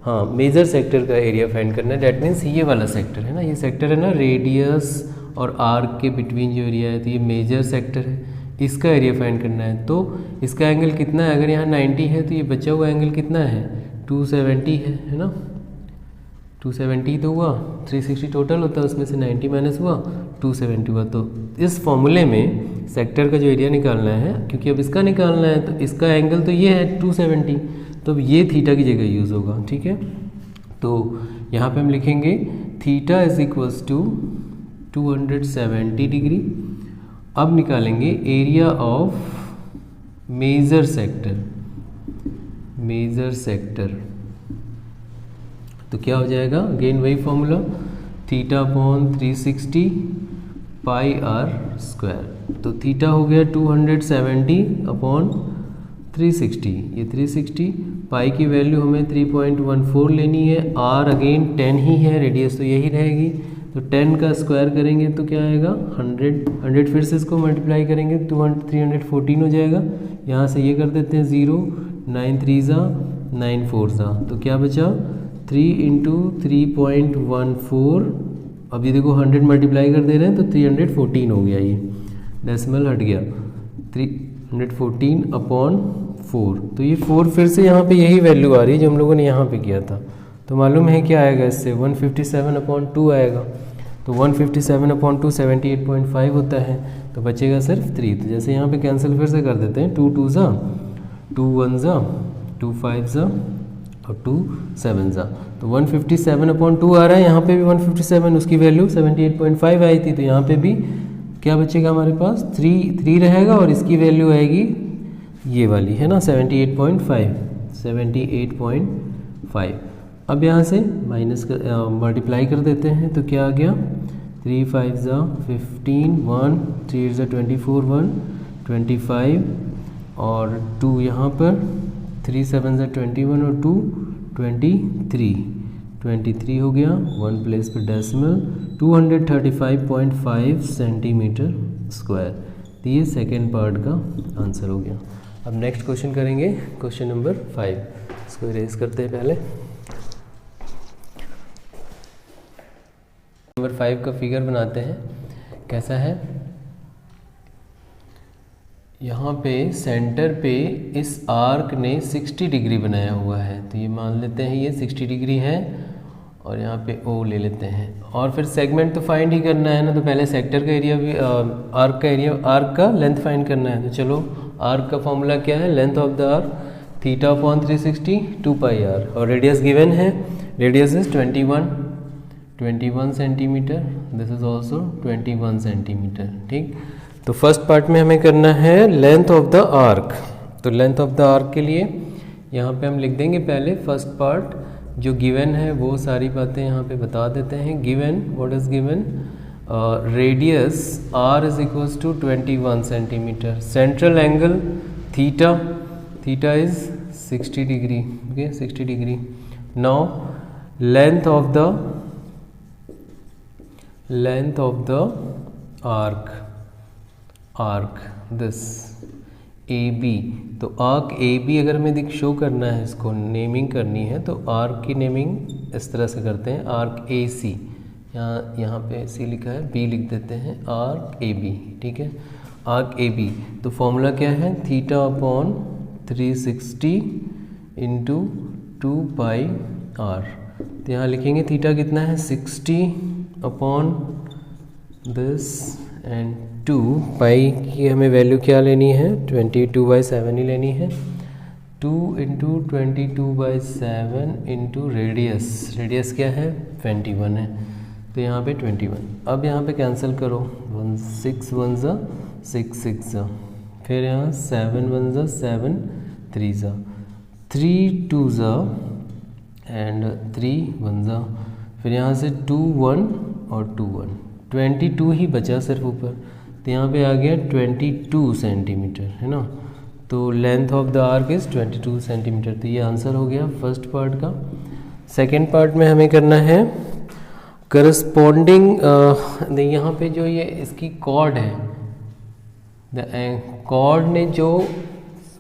हाँ, मेजर सेक्टर का एरिया फाइंड करना है। डैट मीन्स ये वाला सेक्टर है ना, ये सेक्टर है ना, रेडियस और आर्क के बिटवीन जो एरिया है, तो ये मेजर सेक्टर है, इसका एरिया फाइंड करना है। तो इसका एंगल कितना है, अगर यहाँ 90 है तो ये बचा हुआ एंगल कितना है 270 है ना। 270 तो हुआ, 360 टोटल होता है, उसमें से 90 माइनस हुआ 270 हुआ। तो इस फॉर्मूले में सेक्टर का जो एरिया निकालना है, क्योंकि अब इसका निकालना है, तो इसका एंगल तो ये है 270, तो अब ये थीटा की जगह यूज़ होगा। ठीक है, तो यहाँ पे हम लिखेंगे theta is equals to 270 degree. अब निकालेंगे area of major sector, major sector. तो क्या हो जाएगा, अगेन वही formula, theta upon 360 pi are square. तो थीटा हो गया 270 अपॉन 360, ये 360, पाई की वैल्यू हमें 3.14 लेनी है, आर अगेन 10 ही है, रेडियस तो यही रहेगी, तो 10 का स्क्वायर करेंगे तो क्या आएगा 100 फिर से इसको मल्टीप्लाई करेंगे 314 हो जाएगा। यहाँ से ये कर देते हैं 0, 9 3 ज़ा 9 4 ज़ा, तो क्या बचा 3 इंटू 3.14। अब ये देखो 100 मल्टीप्लाई कर दे रहे हैं तो 314 हो गया, ये डेसिमल हट गया, 314 अपॉन 4। तो ये 4 फिर से यहाँ पे यही वैल्यू आ रही है जो हम लोगों ने यहाँ पे किया था। तो मालूम है क्या आएगा इससे 157 अपॉन 2 आएगा। तो 157 अपॉन 2 78.5 होता है, तो बचेगा सिर्फ 3। तो जैसे यहाँ पे कैंसिल फिर से कर देते हैं, 2 2 ज़ा 2 1 ज़ा 2 5 ज़ा और 2 7 ज़ा। तो 157 अपॉन 2 आ रहा है, यहाँ पे भी 157, उसकी वैल्यू 78.5 आई थी, तो यहाँ पे भी क्या बचेगा हमारे पास 3 रहेगा, और इसकी वैल्यू आएगी ये वाली है ना 78.5। अब यहाँ से माइनस मल्टीप्लाई कर देते हैं, तो क्या आ गया 3 5 ज़ा 15, 1 3 ज़ा 24, 1 25 और 2 यहाँ पर 3 7 ज़ा 21 और 2 23 हो गया, 1 प्लेस पर डेसिमल 235.5 सेंटीमीटर स्क्वायर। तो ये सेकेंड पार्ट का आंसर हो गया। अब नेक्स्ट क्वेश्चन करेंगे, क्वेश्चन नंबर 5। इसको इरेज करते हैं पहले। नंबर 5 का फिगर बनाते हैं, कैसा है, यहाँ पे सेंटर पे इस आर्क ने 60 डिग्री बनाया हुआ है, तो ये मान लेते हैं ये 60 डिग्री है, और यहाँ पे O ले लेते हैं। और फिर सेगमेंट तो फाइंड ही करना है ना, तो पहले सेक्टर का एरिया भी आर्क का एरिया, आर्क का लेंथ फाइंड करना है। तो चलो, आर्क का फॉर्मूला क्या है, length of the arc theta upon 360 2 pi R, और रेडियस गिवन है, radius is 21 centimetre, this is also 21 centimetre. ठीक, तो फर्स्ट पार्ट में हमें करना है लेंथ ऑफ द आर्क। तो लेंथ ऑफ द आर्क के लिए यहाँ पे हम लिख देंगे पहले फर्स्ट पार्ट, जो गिवन है वो सारी बातें यहाँ पे बता देते हैं। Given, what is given, radius R is equals to 21 centimetre, central angle theta is 60 degree, okay 60 degree. Now length of the arc this AB। तो आर्क AB अगर हमें शो करना है, इसको नेमिंग करनी है, तो आर्क की नेमिंग इस तरह से करते हैं, आर्क AC, यहाँ पे C लिखा है, B लिख देते हैं, आर्क AB। ठीक है, आर्क AB। तो फॉर्मूला क्या है, theta upon 360 into 2 pi R. तो यहाँ लिखेंगे थीटा कितना है 60 अपॉन दिस एंड 2 पाई की हमें वैल्यू क्या लेनी है 22/7 ही लेनी है। 2 इंटू 22/7 इंटू रेडियस क्या है 21 है, तो यहाँ पे 21। अब यहाँ पे कैंसिल करो, 6 1 ज़ा 6 6 ज़ा, फिर यहाँ 7 1 ज़ा 7 3 ज़ा, 3 2 ज़ा एंड 3 1 ज़ा, फिर यहाँ से 2 1 और 2 1, 22 ही बचा सिर्फ ऊपर, तो यहाँ पे आ गया 22 सेंटीमीटर, है ना। तो length of the arc is 22 centimetre. तो ये आंसर हो गया फर्स्ट पार्ट का। सेकेंड पार्ट में हमें करना है करस्पॉन्डिंग, यहाँ पे जो ये इसकी कॉर्ड है, कॉर्ड ने जो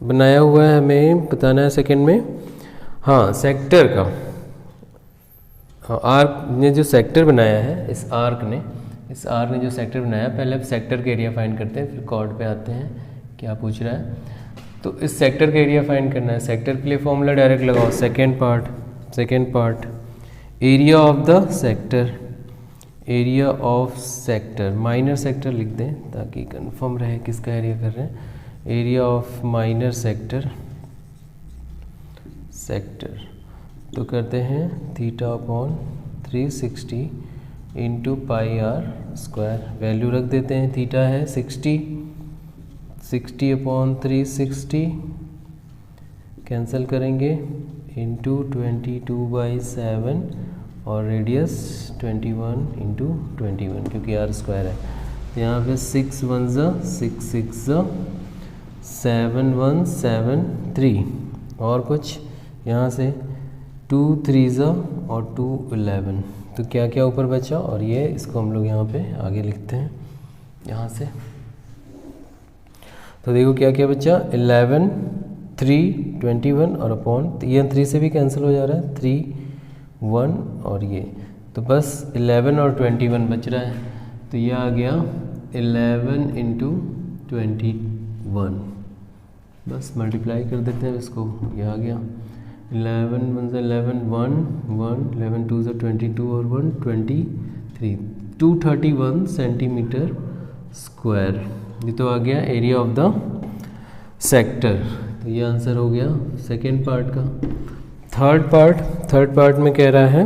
बनाया हुआ है हमें बताना है सेकेंड में, हाँ सेक्टर का, आर्क ने जो सेक्टर बनाया है, इस आर्क ने जो सेक्टर बनाया, पहले अब सेक्टर का एरिया फाइंड करते हैं, फिर कॉर्ड पे आते हैं क्या पूछ रहा है। तो इस सेक्टर का एरिया फाइंड करना है, सेक्टर के लिए फॉर्मूला डायरेक्ट लगाओ, second part area of sector, minor sector लिख दें ताकि कंफर्म रहे किसका एरिया कर रहे हैं, एरिया ऑफ माइनर सेक्टर, तो करते हैं θ/360 इंटू πr², वैल्यू रख देते हैं, थीटा है 60/360 कैंसिल करेंगे इंटू 22/7 और रेडियस 21 इंटू 21 क्योंकि r² है। यहाँ पे 6 1 ज़ा 6 6 ज़ा 7 1 7 3 और कुछ यहाँ से 2 3 ज़ा और 2 11, तो क्या क्या ऊपर बचा, और ये इसको हम लोग यहाँ पे आगे लिखते हैं यहाँ से। तो देखो क्या क्या बचा, 11 3 21 और अपॉन, ये 3 से भी कैंसिल हो जा रहा है, 3 1 और ये, तो बस 11 और 21 बच रहा है, तो ये आ गया 11 इंटू 21, बस मल्टीप्लाई कर देते हैं इसको, ये आ गया 11 1 ज़ा 11 1 1 11 2 ज़ा 22 और 1 23, 231 सेंटीमीटर स्क्वायर। ये तो आ गया एरिया ऑफ द सेक्टर, तो ये आंसर हो गया सेकेंड पार्ट का। थर्ड पार्ट में कह रहा है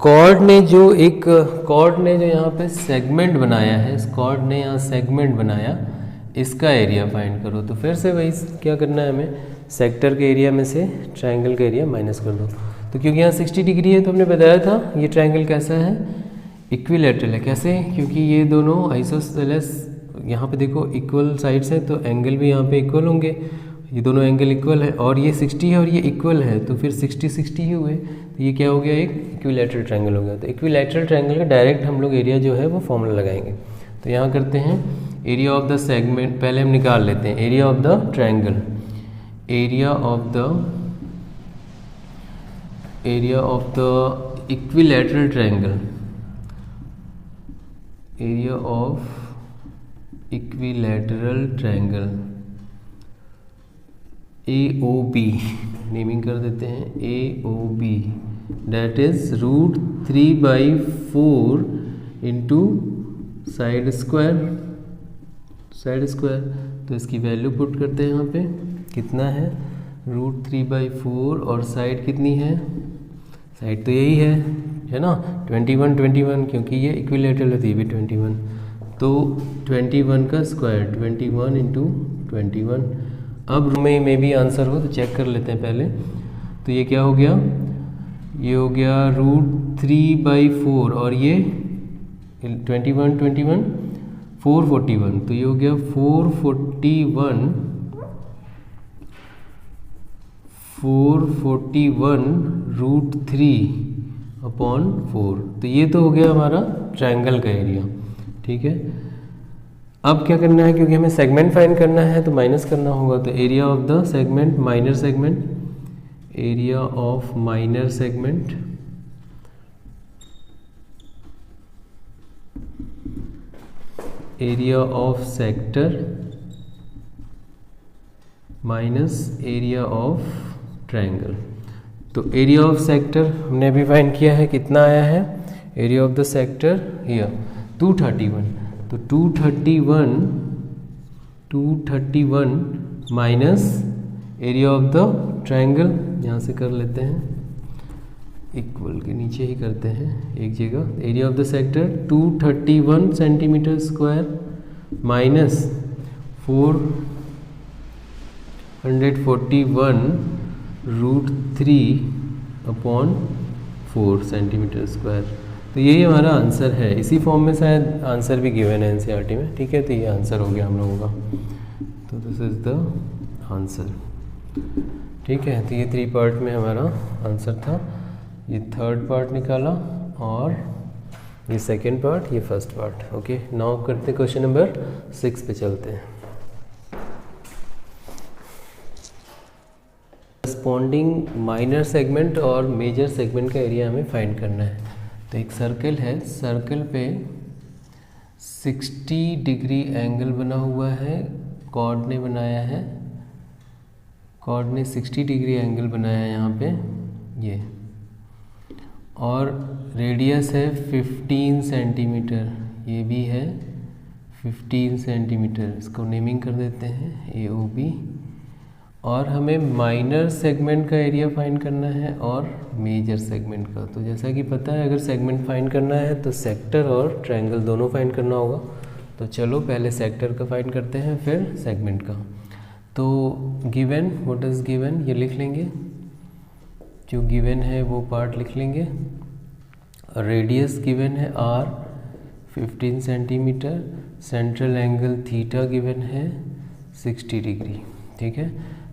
कॉर्ड ने जो यहाँ पे सेगमेंट बनाया है, इस कॉर्ड ने यहाँ सेगमेंट बनाया, इसका एरिया फाइंड करो। तो फिर से वही क्या करना है हमें, सेक्टर के एरिया में से ट्रायंगल का एरिया माइनस कर दो। तो क्योंकि यहाँ 60 डिग्री है तो हमने बताया था ये ट्रायंगल कैसा है, इक्विलैटरल है। कैसे, क्योंकि ये दोनों आइसोसेलेस, यहाँ पे देखो इक्वल साइड्स हैं तो एंगल भी यहाँ पे इक्वल होंगे, ये दोनों एंगल इक्वल है, और ये 60 है और ये इक्वल है, तो फिर 60 60 ही हुए, तो ये क्या हो गया, एक इक्विलैटरल ट्रायंगल हो गया। तो इक्विलैटरल ट्रायंगल का डायरेक्ट हम लोग एरिया जो है वो फॉर्मूला लगाएंगे। तो यहाँ करते हैं एरिया ऑफ द सेगमेंट, पहले हम निकाल लेते हैं area of the triangle, area of the equilateral triangle, area of equilateral triangle AOB, naming कर देते हैं AOB, that is √3/4 into side square, तो इसकी वैल्यू पुट करते हैं यहाँ पे, कितना है √3/4 और साइड कितनी है, साइड तो यही है ना 21 21, क्योंकि ये इक्विलैटरल है तो ये भी 21, तो 21 का स्क्वायर 21 इंटू 21। अब में भी आंसर हो तो चेक कर लेते हैं पहले। तो ये क्या हो गया, ये हो गया √3/4 और ये 21 21 441, तो ये हो गया 441 √3/4, तो ये तो हो गया हमारा ट्रायंगल का एरिया। ठीक है, अब क्या करना है, क्योंकि हमें सेगमेंट फाइंड करना है तो माइनस करना होगा, तो area of the segment, minor segment, area of minor segment area of sector minus area of triangle. तो एरिया ऑफ सेक्टर हमने अभी फाइंड किया है, कितना आया है, area of the sector here 231, तो 231 minus area of the triangle, यहाँ से कर लेते हैं, इक्वल के नीचे ही करते हैं एक जगह, area of the sector 231 centimetre square minus 441√3/4 centimetre square. तो यही हमारा आंसर है। इसी फॉर्म में शायद आंसर भी गिवन है एनसीईआरटी में, ठीक है। तो ये आंसर हो गया हम लोगों का। तो दिस इज़ द आंसर, ठीक है। तो ये 3 पार्ट में हमारा आंसर था। ये 3rd पार्ट निकाला और ये 2nd पार्ट, ये 1st पार्ट। ओके, नाउ करते हैं क्वेश्चन नंबर 6 पे चलते हैं। करस्पॉन्डिंग माइनर सेगमेंट और मेजर सेगमेंट का एरिया हमें फाइंड करना है। तो एक सर्कल है, सर्कल पे 60 डिग्री एंगल बना हुआ है, कॉर्ड ने बनाया है, कॉर्ड ने 60 डिग्री एंगल बनाया है यहाँ पे ये, और रेडियस है 15 सेंटीमीटर, ये भी है 15 सेंटीमीटर। इसको नेमिंग कर देते हैं AOB। और हमें माइनर सेगमेंट का एरिया फाइंड करना है और मेजर सेगमेंट का। तो जैसा कि पता है, अगर सेगमेंट फाइंड करना है तो सेक्टर और ट्रायंगल दोनों फाइंड करना होगा। तो चलो पहले सेक्टर का फाइंड करते हैं, फिर सेगमेंट का। तो गिवन, व्हाट इज़ गिवन, ये लिख लेंगे, जो गिवन है वो पार्ट लिख लेंगे। रेडियस गिवन है R 15 centimetre, central angle theta given है 60 डिग्री, ठीक है।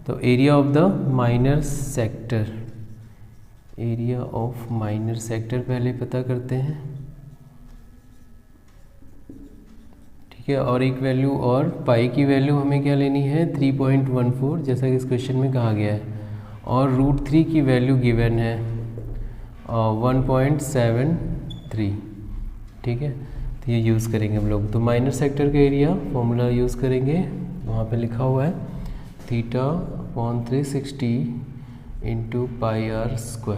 तो area of the minor sector, area of minor sector पहले पता करते हैं, ठीक है। और एक वैल्यू, और पाई की वैल्यू हमें क्या लेनी है 3.14, जैसा कि इस क्वेश्चन में कहा गया है। और √3 की वैल्यू गिवन है 1.73, ठीक है। तो ये यूज़ करेंगे हम लोग। तो माइनर सेक्टर का एरिया फॉर्मूला यूज़ करेंगे, वहाँ पे लिखा हुआ है θ/360 × πr²।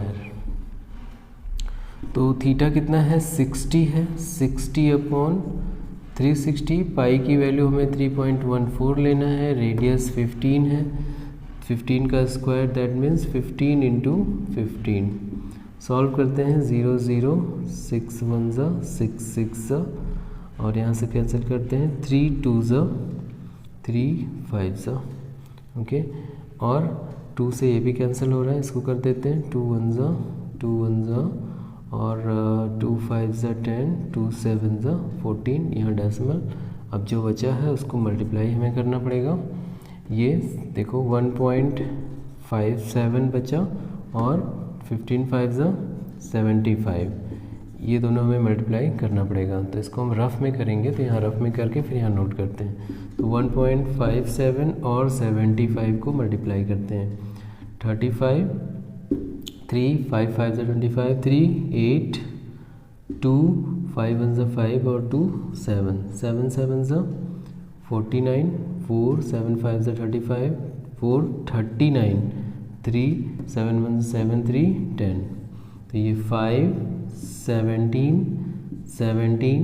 तो थीटा कितना है 60 है, 60/360, पाई की वैल्यू हमें 3.14 लेना है, रेडियस 15 है, 15 का स्क्वायर दैट मीन्स 15 × 15। सॉल्व करते हैं, 0 0 6 1 6 6 और यहाँ से कैंसिल करते हैं, 3 2 3 5 ओके। और 2 से ये भी कैंसिल हो रहा है, इसको कर देते हैं, 2 1 2 1 और 2 5 10, 2 7 14, यहाँ डेसिमल। अब जो बचा है उसको मल्टीप्लाई हमें करना पड़ेगा। ये देखो 1.57 बचा और 15 5 75, ये दोनों हमें मल्टीप्लाई करना पड़ेगा। तो इसको हम रफ में करेंगे, तो यहाँ रफ में करके फिर यहाँ नोट करते हैं। तो 1.57 और 75 को मल्टीप्लाई करते हैं, 35, 3 5 5 25, 3 8 2 5 1 5 और 2 7 7 7 49, 4 7 5 35, 4 39, 3 7 1 7 3 10। तो ये 5 17 17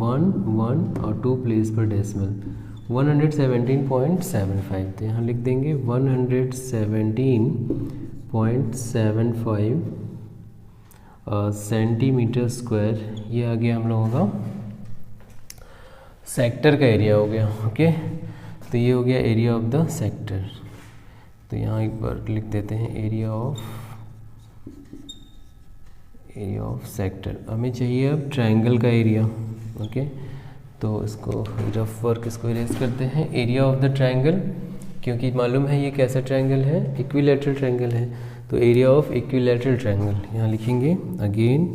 1 1 और 2 प्लेस पर डेसिमल, 117.75। तो यहाँ लिख देंगे 117.75 सेंटीमीटर स्क्वायर। ये आ गया हम लोगों का सेक्टर का एरिया हो गया, ओके। तो ये हो गया एरिया ऑफ द सेक्टर। तो यहाँ एक बार लिख देते हैं एरिया ऑफ सेक्टर। हमें चाहिए अब ट्रायंगल का एरिया, ओके। तो इसको रफ वर्क इसको इरेज करते हैं। एरिया ऑफ द ट्रायंगल, क्योंकि मालूम है ये कैसा ट्रायंगल है, इक्विलैटरल ट्रायंगल है। तो एरिया ऑफ इक्विलैटरल ट्रायंगल यहाँ लिखेंगे again.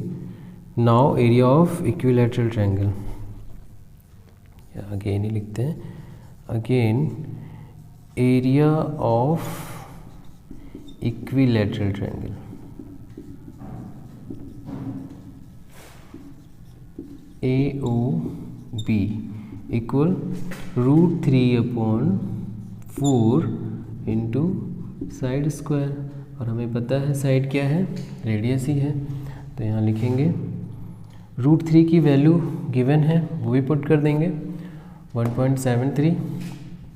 Now area of equilateral triangle, again ही लिखते हैं, again area of equilateral triangle. AOB equal √3/4 into side square. और हमें पता है साइड क्या है, रेडियस ही है। तो यहाँ लिखेंगे √3 की वैल्यू गिवन है, वो भी पुट कर देंगे 1.73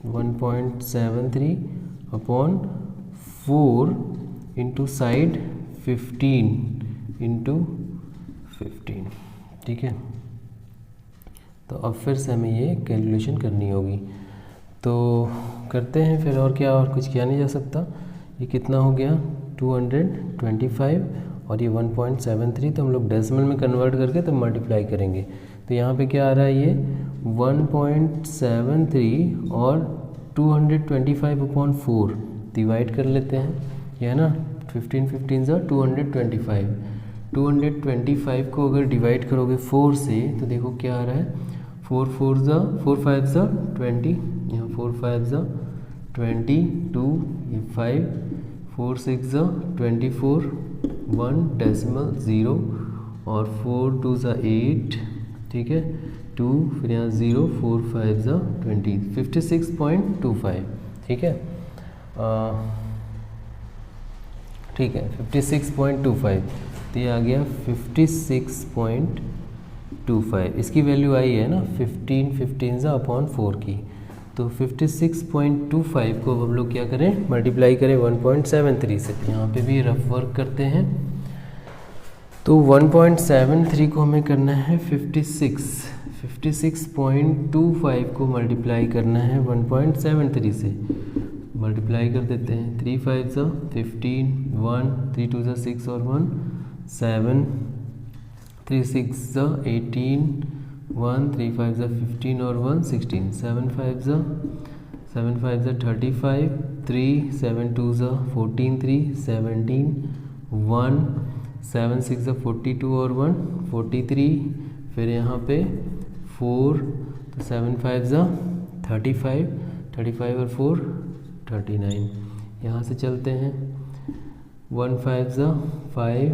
1.73 अपॉन 4 इंटू साइड 15 इंटू 15, ठीक है। तो अब फिर से हमें ये कैलकुलेशन करनी होगी, तो करते हैं फिर। और क्या, और कुछ किया नहीं जा सकता। ये कितना हो गया 225 और ये 1.73, तो हम लोग डेसिमल में कन्वर्ट करके तब मल्टीप्लाई करेंगे। तो यहाँ पे क्या आ रहा है, ये 1.73 और 225 अपॉन 4 डिवाइड कर लेते हैं, ये है ना। 15 15 ज़ा 225, 225 को अगर डिवाइड करोगे 4 से तो देखो क्या आ रहा है, 4 5 ज़ा 20, यहाँ 4 5 ज़ा 22, ये 5, 4 6 ज़ा 24, 1 डेसिमल 0 और 4 2 ज़ा 8, ठीक है, 2, फिर यहाँ 0, 4 5 ज़ा 20, 56.25, ठीक है। ठीक है 56.25, तो ये आ गया 56.25। इसकी वैल्यू आई है ना 15 15 ज़ा अपॉन 4 की। तो 56.25 को हम लोग क्या करें, मल्टीप्लाई करें 1.73 से। यहाँ पे भी रफ वर्क करते हैं। तो 1.73 को हमें करना है 56.25 को मल्टीप्लाई करना है 1.73 से। मल्टीप्लाई कर देते हैं, 3 5 ज़ा 15, 1 3 2 ज़ा 6 और 1 7, 3 6 ज़ा 18, 1 3 5 ज़ा 15 और 1 16, 7 5 ज़ा 35, 3 7 2 ज़ा 14, 3 17, 1 7 6 ज़ा 42 और 1 43, फिर यहाँ पे 4, तो 7 5 ज़ा 35, 35 और 4 39। यहाँ से चलते हैं, 1 5 ज़ा 5,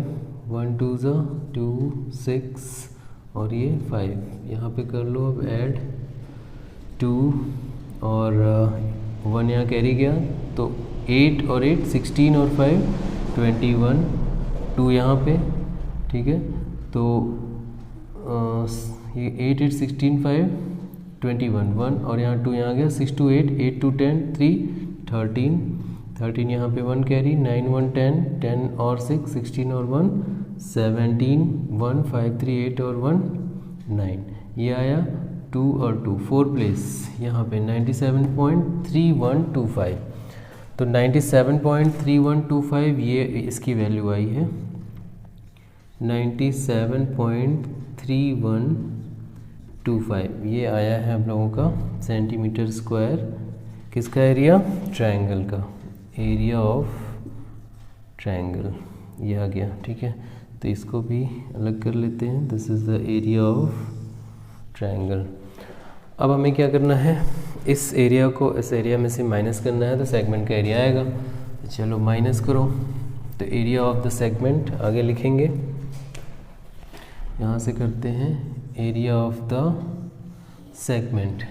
1 2 ज़ा 2 6 और ये 5। यहाँ पे कर लो अब ऐड 2 और 1 यहाँ कैरी गया, तो 8 और 8 16 और 5 21, 2 यहाँ पे, ठीक है। तो ये 8 8 16 5 21, 1 और यहाँ 2 यहाँ गया, 6 2 8 8 2 10 3 13, 13 यहाँ पे 1 कैरी, 9 1 10 10 और 6 16 और 1 17, 1 5 3 8 और 1 9। ये आया 2 और 2 4 प्लेस यहाँ पे 97.3125। तो 97.3125 ये इसकी वैल्यू आई है, 97.3125 ये आया है हम लोगों का सेंटीमीटर स्क्वायर। किसका एरिया, ट्रायंगल का, एरिया ऑफ ट्रायंगल ये आ गया, ठीक है। तो इसको भी अलग कर लेते हैं, this is the area of triangle. अब हमें क्या करना है, इस एरिया को इस एरिया में से माइनस करना है, तो सेगमेंट का एरिया आएगा। तो चलो माइनस करो, तो एरिया ऑफ द सेगमेंट आगे लिखेंगे, यहाँ से करते हैं area of the segment,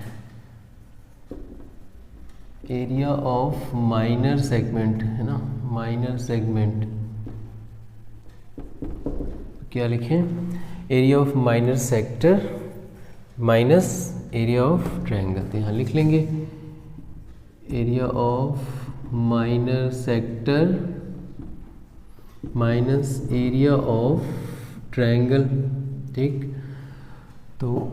area of minor segment है ना, माइनर सेगमेंट क्या लिखें, area of minor sector minus area of triangle. तो यहाँ लिख लेंगे area of minor sector minus area of triangle, ठीक। तो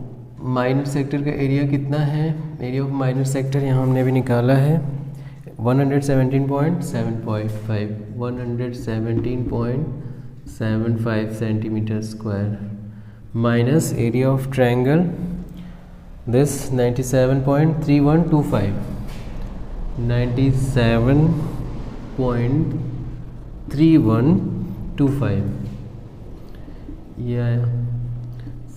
माइनर सेक्टर का एरिया कितना है, एरिया ऑफ माइनर सेक्टर यहाँ हमने अभी निकाला है 117.75, 117.75 centimetre square minus area of triangle this 97.3125, 97.3125 ये आया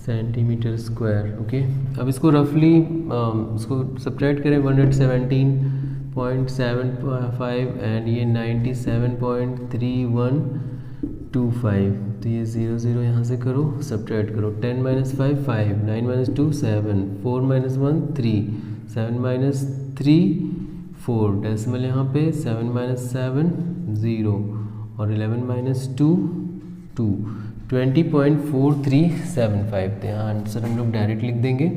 सेंटीमीटर स्क्वायर, ओके। अब इसको रफली इसको सब्ट्रैक्ट करें, 117.75 एंड ये 97.3125, तो ये 0 0 यहाँ से करो, सब्ट्रैक्ट करो, 10 - 5 5, 9 - 2 7, 4 - 1 3, 7 - 3 4, डेसिमल यहाँ पे 7 - 7 0 और 11 - 2 2, 20.4375। तो यहाँ आंसर हम लोग डायरेक्ट लिख देंगे।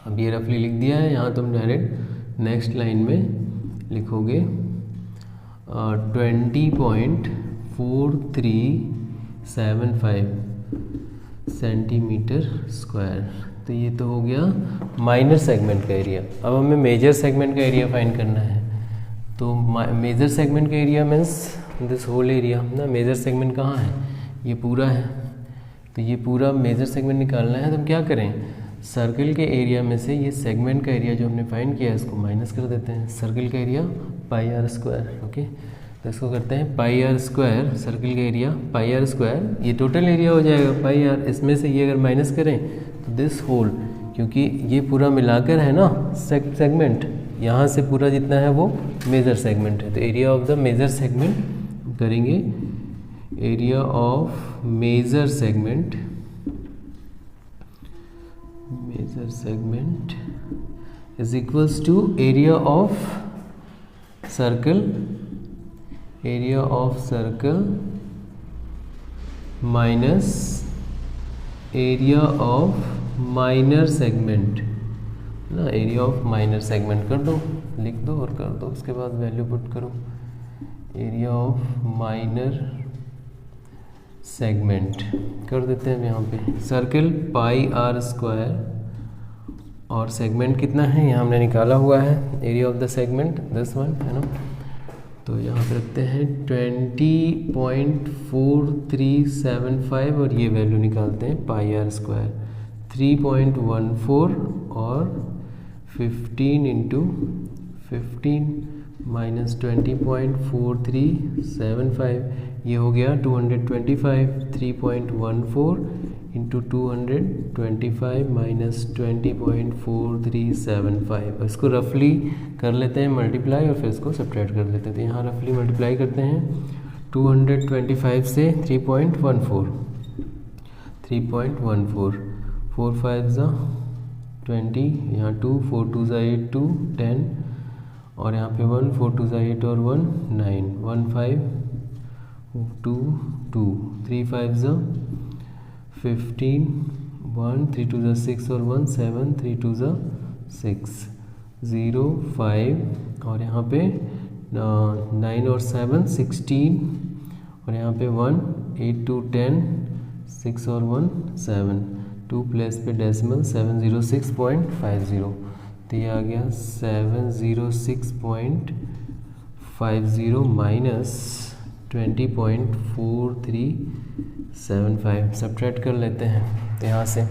अब ये रफली लिख दिया है, यहाँ तो हम डायरेक्ट नेक्स्ट लाइन में लिखोगे 20.4375 सेंटीमीटर स्क्वायर। तो ये तो हो गया माइनर सेगमेंट का एरिया। अब हमें मेजर सेगमेंट का एरिया फाइंड करना है। तो मेजर सेगमेंट का area means this whole area ना। मेजर सेगमेंट कहाँ है? ये पूरा है। तो ये पूरा मेजर सेगमेंट निकालना है। तो हम क्या करें, सर्कल के एरिया में से ये सेगमेंट का एरिया जो हमने फाइंड किया है इसको माइनस कर देते हैं। सर्कल का area pi are square. Okay, तो इसको करते हैं पाई आर स्क्वायर। सर्कल का एरिया पाई आर स्क्वायर, ये टोटल एरिया हो जाएगा पाई आर। इसमें से ये अगर माइनस करें तो दिस होल, क्योंकि ये पूरा मिलाकर है ना सेगमेंट, यहाँ से पूरा जितना है वो मेजर सेगमेंट है। तो area of the major segment करेंगे, area of major segment is equals to area of circle minus area of minor segment ना। एरिया ऑफ माइनर सेगमेंट कर दो, लिख दो और कर दो, उसके बाद वैल्यू पुट करो। एरिया ऑफ माइनर सेगमेंट कर देते हैं यहाँ पे। सर्कल पाई आर स्क्वायर और सेगमेंट कितना है यहाँ हमने निकाला हुआ है, area of the segment this one है ना। तो यहाँ पे रखते हैं 20.4375 और ये वैल्यू निकालते हैं पाई आर स्क्वायर 3.14 और 15 इंटू 15 माइनस 20.4375, ये हो गया 225। 3.14 इंटू 225 माइनस 20.4375। इसको रफली कर लेते हैं मल्टीप्लाई और फिर इसको सब्ट्रैक्ट कर लेते हैं। तो यहाँ रफली मल्टीप्लाई करते हैं 225 से 3.14, 4 5 ज़ा 20, यहाँ 2, 4 2 ज़ा 8, 2 10 और यहाँ पे 1, 4 2 ज़ा 8 और 1 9, 1 5 2 2, 3 5 ज़ा 15, 1 3 2 ज़ा 6 और 1 7, 3 2 ज़ा 6, 0 5 और यहाँ पे 9 और 7 16 और यहाँ पे 1 8 2 10 6 और 1 7, 2 प्लेस पे डेसिमल 706.50। तो ये आ गया 706.50 माइनस 20.4375। सब्ट्रैक्ट कर लेते हैं। तो यहाँ से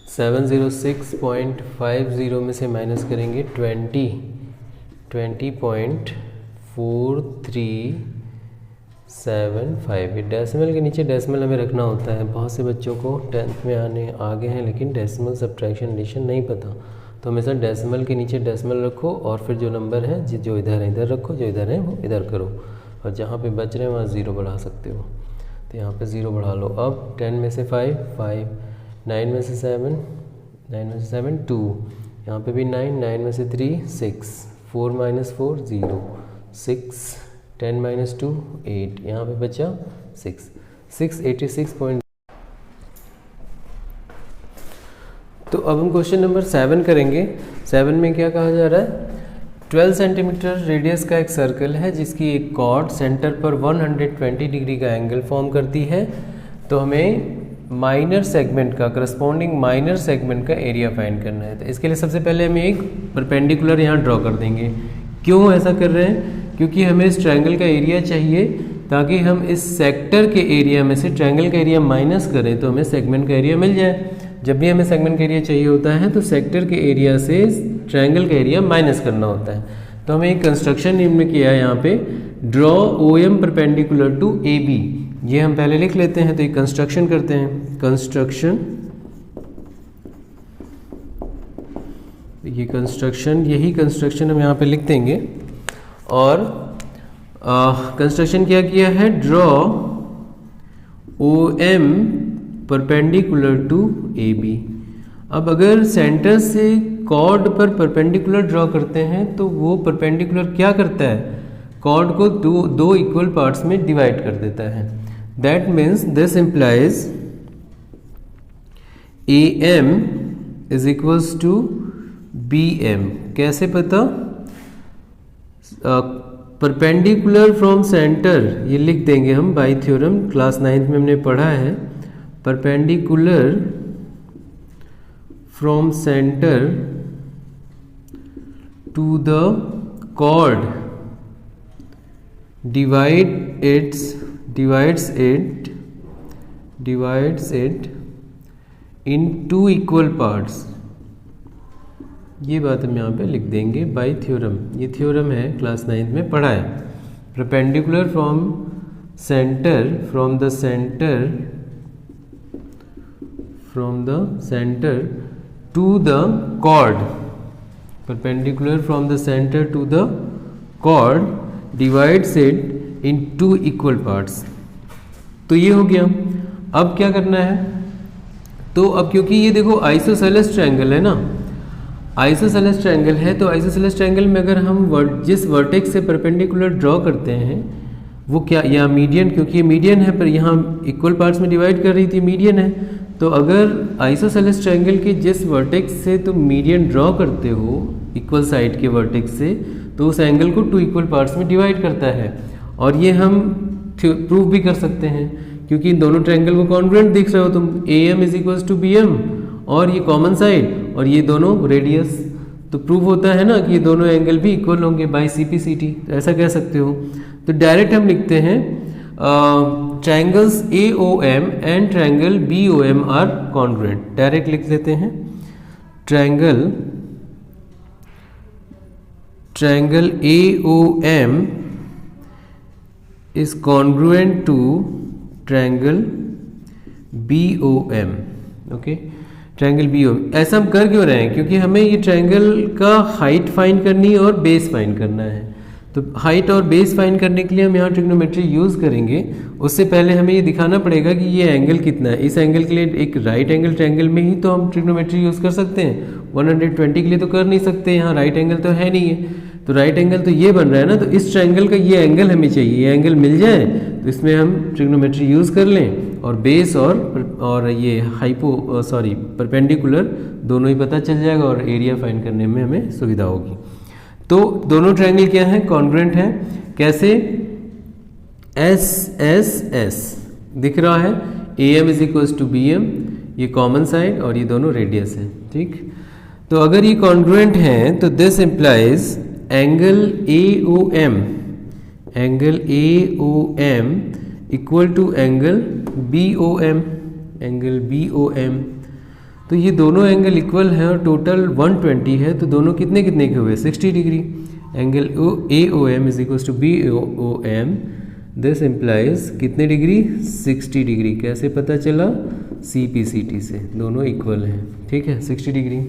706.50 में से माइनस करेंगे 20.4375। ये डेसिमल के नीचे डेसिमल हमें रखना होता है। बहुत से बच्चों को 10th में आगे हैं लेकिन डेसिमल सब्ट्रैक्शन एडिशन नहीं पता। तो हमेशा डेसिमल के नीचे डेसिमल रखो और फिर जो नंबर है जो इधर है इधर रखो, जो इधर है वो इधर करो, और जहाँ पे बच रहे हैं वहाँ 0 बढ़ा सकते हो। तो यहाँ पे 0 बढ़ा लो। अब 10 में से 5 5, 9 में से 7 2, यहाँ पे भी 9 9 में से 3 6, 4 माइनस 4 0, 6 10 माइनस 2 8, यहाँ पे बचा 686. तो अब हम क्वेश्चन नंबर 7 करेंगे। 7 में क्या कहा जा रहा है, 12 सेंटीमीटर रेडियस का एक सर्कल है जिसकी एक कॉर्ड सेंटर पर 120 डिग्री का एंगल फॉर्म करती है। तो हमें माइनर सेगमेंट का करस्पॉन्डिंग माइनर सेगमेंट का एरिया फाइंड करना है। तो इसके लिए सबसे पहले हम एक परपेंडिकुलर यहाँ ड्रॉ कर देंगे। क्यों ऐसा कर रहे हैं, क्योंकि हमें इस ट्रायंगल का एरिया चाहिए ताकि हम इस सेक्टर के एरिया में से ट्रायंगल का एरिया माइनस करें तो हमें सेगमेंट का एरिया मिल जाए। जब भी हमें सेगमेंट का एरिया चाहिए होता है तो सेक्टर के एरिया से ट्रायंगल का एरिया माइनस करना होता है। तो हमें एक कंस्ट्रक्शन हमने किया है यहाँ पे, draw OM perpendicular to AB। ये हम पहले लिख लेते हैं। तो एक कंस्ट्रक्शन करते हैं, कंस्ट्रक्शन, ये कंस्ट्रक्शन, यही कंस्ट्रक्शन हम यहाँ पे लिख देंगे। और कंस्ट्रक्शन क्या किया है, draw OM perpendicular to AB। अब अगर सेंटर से कॉर्ड पर परपेंडिकुलर ड्रॉ करते हैं तो वो परपेंडिकुलर क्या करता है, कॉर्ड को दो इक्वल पार्ट्स में डिवाइड कर देता है। That means this implies AM is equals to B M. कैसे पता? परपेंडिकुलर फ्रॉम सेंटर, ये लिख देंगे हम बाई थ्योरम, क्लास 9th में हमने पढ़ा है। Perpendicular from centre to the chord divides it in two equal parts। ये बात हम यहाँ पे लिख देंगे बाय थ्योरम। ये थ्योरम है, क्लास 9th में पढ़ा है। Perpendicular from the centre to the chord, perpendicular from the center to the chord divides it in two equal parts। तो ये हो गया। अब क्या करना है? तो अब क्योंकि ये देखो आइसोसेलेस ट्रायंगल है ना, आइसोसेलेस ट्रायंगल है, तो आइसोसेलेस ट्रायंगल में अगर हम जिस वर्टेक्स से परपेंडिकुलर ड्रॉ करते हैं वो क्या, यहाँ मीडियन, क्योंकि ये मीडियन है पर यहाँ इक्वल पार्ट्स में डिवाइड कर रही थी, मीडियन है। तो अगर आइसोसेलेस ट्रायंगल के जिस वर्टेक्स से तुम मीडियन ड्रॉ करते हो इक्वल साइड के वर्टेक्स से, तो उस एंगल को टू इक्वल पार्ट्स में डिवाइड करता है। और ये हम प्रूव भी कर सकते हैं क्योंकि इन दोनों ट्रायंगल को कॉन्ग्रुएंट देख रहे हो तुम, A M is equals to B M और ये कॉमन साइड और ये दोनों रेडियस, तो प्रूव होता है ना कि ये दोनों एंगल भी इक्वल होंगे by C P C T, तो ऐसा कह सकते हो। तो डायरेक्ट हम लिखते हैं triangles A O M and triangle B O M are congruent. Direct लिख देते हैं triangle A O M is congruent to triangle B O M. Okay, triangle B O. ऐसा हम कर क्यों रहे हैं? क्योंकि हमें ये ट्रायंगल का हाइट फाइंड करनी है और बेस फाइंड करना है। तो हाइट और बेस फाइंड करने के लिए हम यहाँ ट्रिग्नोमेट्री यूज़ करेंगे। उससे पहले हमें ये दिखाना पड़ेगा कि ये एंगल कितना है। इस एंगल के लिए एक राइट एंगल ट्रायंगल में ही तो हम ट्रिग्नोमेट्री यूज़ कर सकते हैं, 120 के लिए तो कर नहीं सकते, यहाँ राइट एंगल तो है नहीं है। तो राइट एंगल तो ये बन रहा है ना, तो इस ट्रायंगल का ये एंगल हमें चाहिए। ये एंगल मिल जाए तो इसमें हम ट्रिग्नोमेट्री यूज़ कर लें और बेस और ये परपेंडिकुलर दोनों ही पता चल जाएगा और एरिया फाइंड करने में हमें सुविधा होगी। तो दोनों ट्रायंगल क्या हैं? कॉन्ग्रुएंट हैं। कैसे? एस एस एस दिख रहा है, A M is equals to B M, ये कॉमन साइड और ये दोनों रेडियस है। ठीक, तो अगर ये कॉन्ग्रुएंट हैं तो this implies angle A O M equal to angle B O M. तो ये दोनों एंगल इक्वल हैं और टोटल 120 है, तो दोनों कितने कितने के हुए? 60 degree. Angle A O M is equal to B O M, this implies कितने डिग्री? 60 डिग्री। कैसे पता चला? सी पी सी टी से, दोनों इक्वल हैं। ठीक है, 60 degree.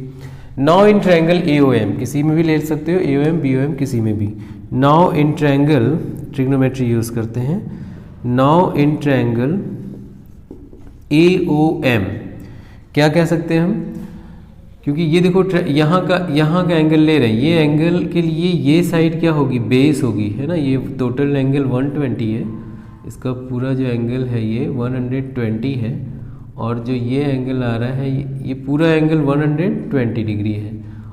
Now in triangle A O M, किसी में भी ले सकते हो, A O M B O M किसी में भी। Now in triangle, trigonometry use करते हैं। Now in triangle A O M क्या कह सकते हैं हम? क्योंकि ये देखो यहाँ का एंगल ले रहे हैं, ये एंगल के लिए ये साइड क्या होगी? बेस होगी, है ना। ये टोटल एंगल 120 है, इसका पूरा जो एंगल है ये 120 है और जो ये एंगल आ रहा है ये पूरा एंगल 120 डिग्री है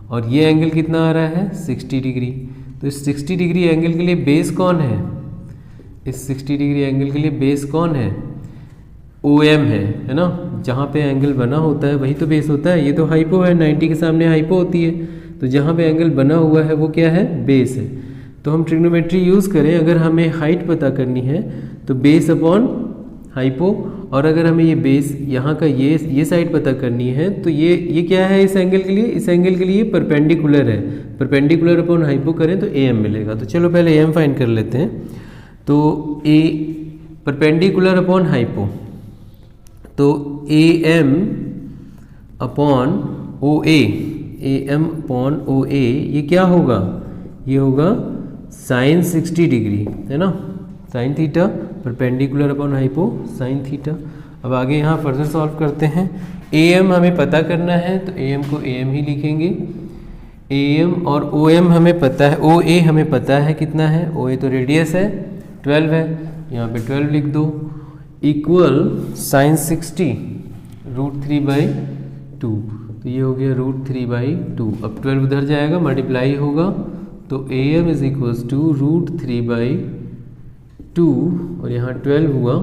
और ये एंगल कितना आ रहा है? 60 डिग्री। तो इस 60 डिग्री एंगल के लिए बेस कौन है? इस 60 डिग्री एंगल के लिए बेस कौन है? ओ एम है ना। जहाँ पे एंगल बना होता है वही तो बेस होता है। ये तो हाइपो है, 90 के सामने हाइपो होती है, तो जहाँ पे एंगल बना हुआ है वो क्या है? बेस है। तो हम ट्रिग्नोमेट्री यूज़ करें, अगर हमें हाइट पता करनी है तो बेस अपॉन हाइपो, और अगर हमें ये बेस यहाँ का ये साइड पता करनी है तो ये क्या है इस एंगल के लिए? इस एंगल के लिए परपेंडिकुलर है। परपेंडिकुलर अपॉन हाइपो करें तो ए एम मिलेगा। तो चलो पहले ए एम फाइंड कर लेते हैं। तो ए परपेंडिकुलर अपॉन हाइपो, तो ए एम अपॉन ओ ए, ये क्या होगा? ये होगा साइन 60 डिग्री, है ना, sine theta. Perpendicular upon hypo sine theta. अब आगे यहाँ फर्दर सॉल्व करते हैं। ए एम हमें पता करना है तो ए एम को ए एम ही लिखेंगे। ए एम और ओ एम हमें पता है, ओ ए हमें पता है कितना है? ओ ए तो रेडियस है, 12 है, यहाँ पे 12 लिख दो, इक्वल साइन 60 √3/2। तो ये हो गया √3/2। अब 12 उधर जाएगा, मल्टीप्लाई होगा, तो AM इज इक्वल्स टू √3/2 और यहाँ 12 हुआ,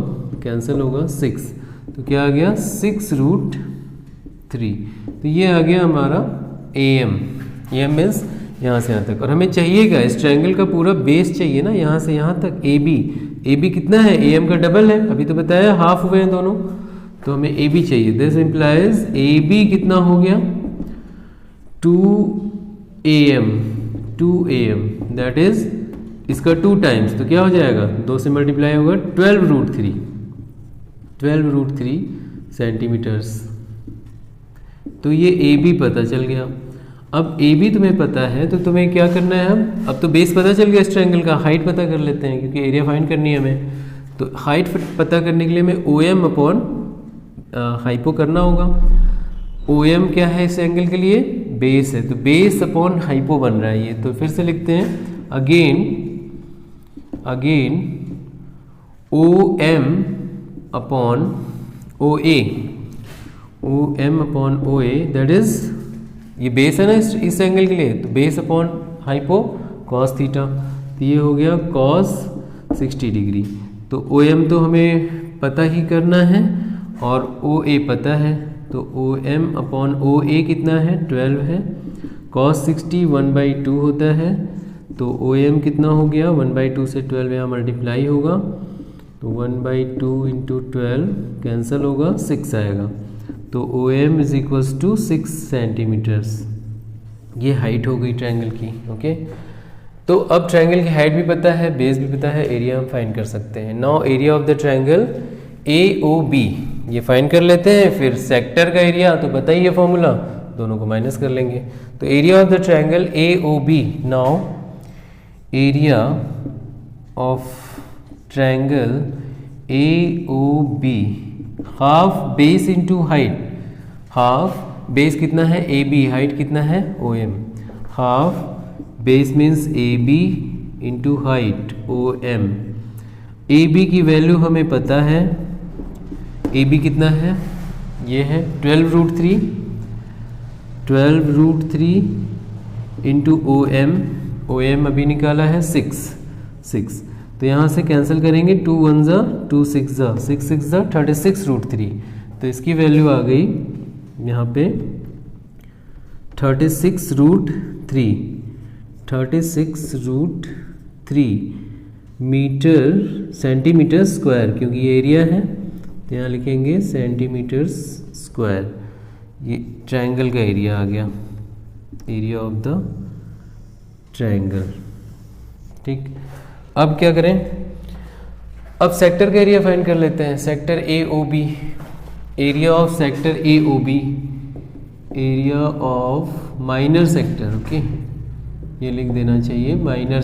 कैंसिल होगा 6, तो क्या आ गया 6√3। तो ये आ गया हमारा AM। AM मीन्स यहाँ से यहाँ तक, और हमें चाहिएगा इस ट्रायंगल का पूरा बेस चाहिए ना, यहाँ से यहाँ तक AB कितना है, AM का डबल है, अभी तो बताया हाफ हुए हैं दोनों, तो हमें AB चाहिए। दिस इम्प्लाइज AB कितना हो गया 2AM दैट इज इसका 2 टाइम्स, तो क्या हो जाएगा 2 से मल्टीप्लाई होगा 12√3 सेंटीमीटर्स। तो ये AB पता चल गया। अब AB तुम्हें पता है तो तुम्हें क्या करना है, अब तो बेस पता चल गया इस ट्रायंगल का, हाइट पता कर लेते हैं क्योंकि एरिया फाइंड करनी है हमें। तो हाइट पता करने के लिए हमें OM अपॉन हाइपो करना होगा। OM क्या है इस एंगल के लिए, बेस है, तो बेस अपॉन हाइपो बन रहा है ये। तो फिर से लिखते हैं again OM upon OA that is, ये बेस है ना इस एंगल के लिए, तो base upon hypo cos theta, तो ये हो गया कॉस 60 डिग्री। तो OM तो हमें पता ही करना है और OA पता है, तो OM अपॉन OA कितना है 12 है, cos 60 1/2 होता है, तो OM कितना हो गया 1/2 से 12 यहाँ मल्टीप्लाई होगा, तो 1/2 इंटू 12 कैंसिल होगा 6 आएगा, तो OM is equals to 6 centimetres. ये हाइट हो गई ट्रायंगल की। ओके, तो अब ट्रायंगल की हाइट भी पता है, बेस भी पता है, एरिया हम फाइंड कर सकते हैं। Now area of the triangle AOB ये फाइंड कर लेते हैं, फिर सेक्टर का एरिया तो पता ही है फॉर्मूला, दोनों को माइनस कर लेंगे। तो area of the triangle AOB, now area of triangle AOB half base into height, half base कितना है AB, हाइट कितना है OM, half base means AB into height OM। AB की वैल्यू हमें पता है, AB कितना है, ये है 12√3 इंटू OM अभी निकाला है 6, तो यहाँ से कैंसिल करेंगे, 2 1 ज़ा 2 6 ज़ा 6 6 ज़ा 36√3, तो इसकी वैल्यू आ गई यहाँ पे 36√3 मीटर सेंटीमीटर स्क्वायर, क्योंकि ये एरिया है तो यहाँ लिखेंगे सेंटीमीटर स्क्वायर। ये ट्रायंगल का एरिया आ गया, एरिया ऑफ द ट्रायंगल। ठीक, अब क्या करें, अब सेक्टर का एरिया फाइंड कर लेते हैं। Sector AOB, area of sector AOB, area of minor sector. Okay, ये लिख देना चाहिए, माइनर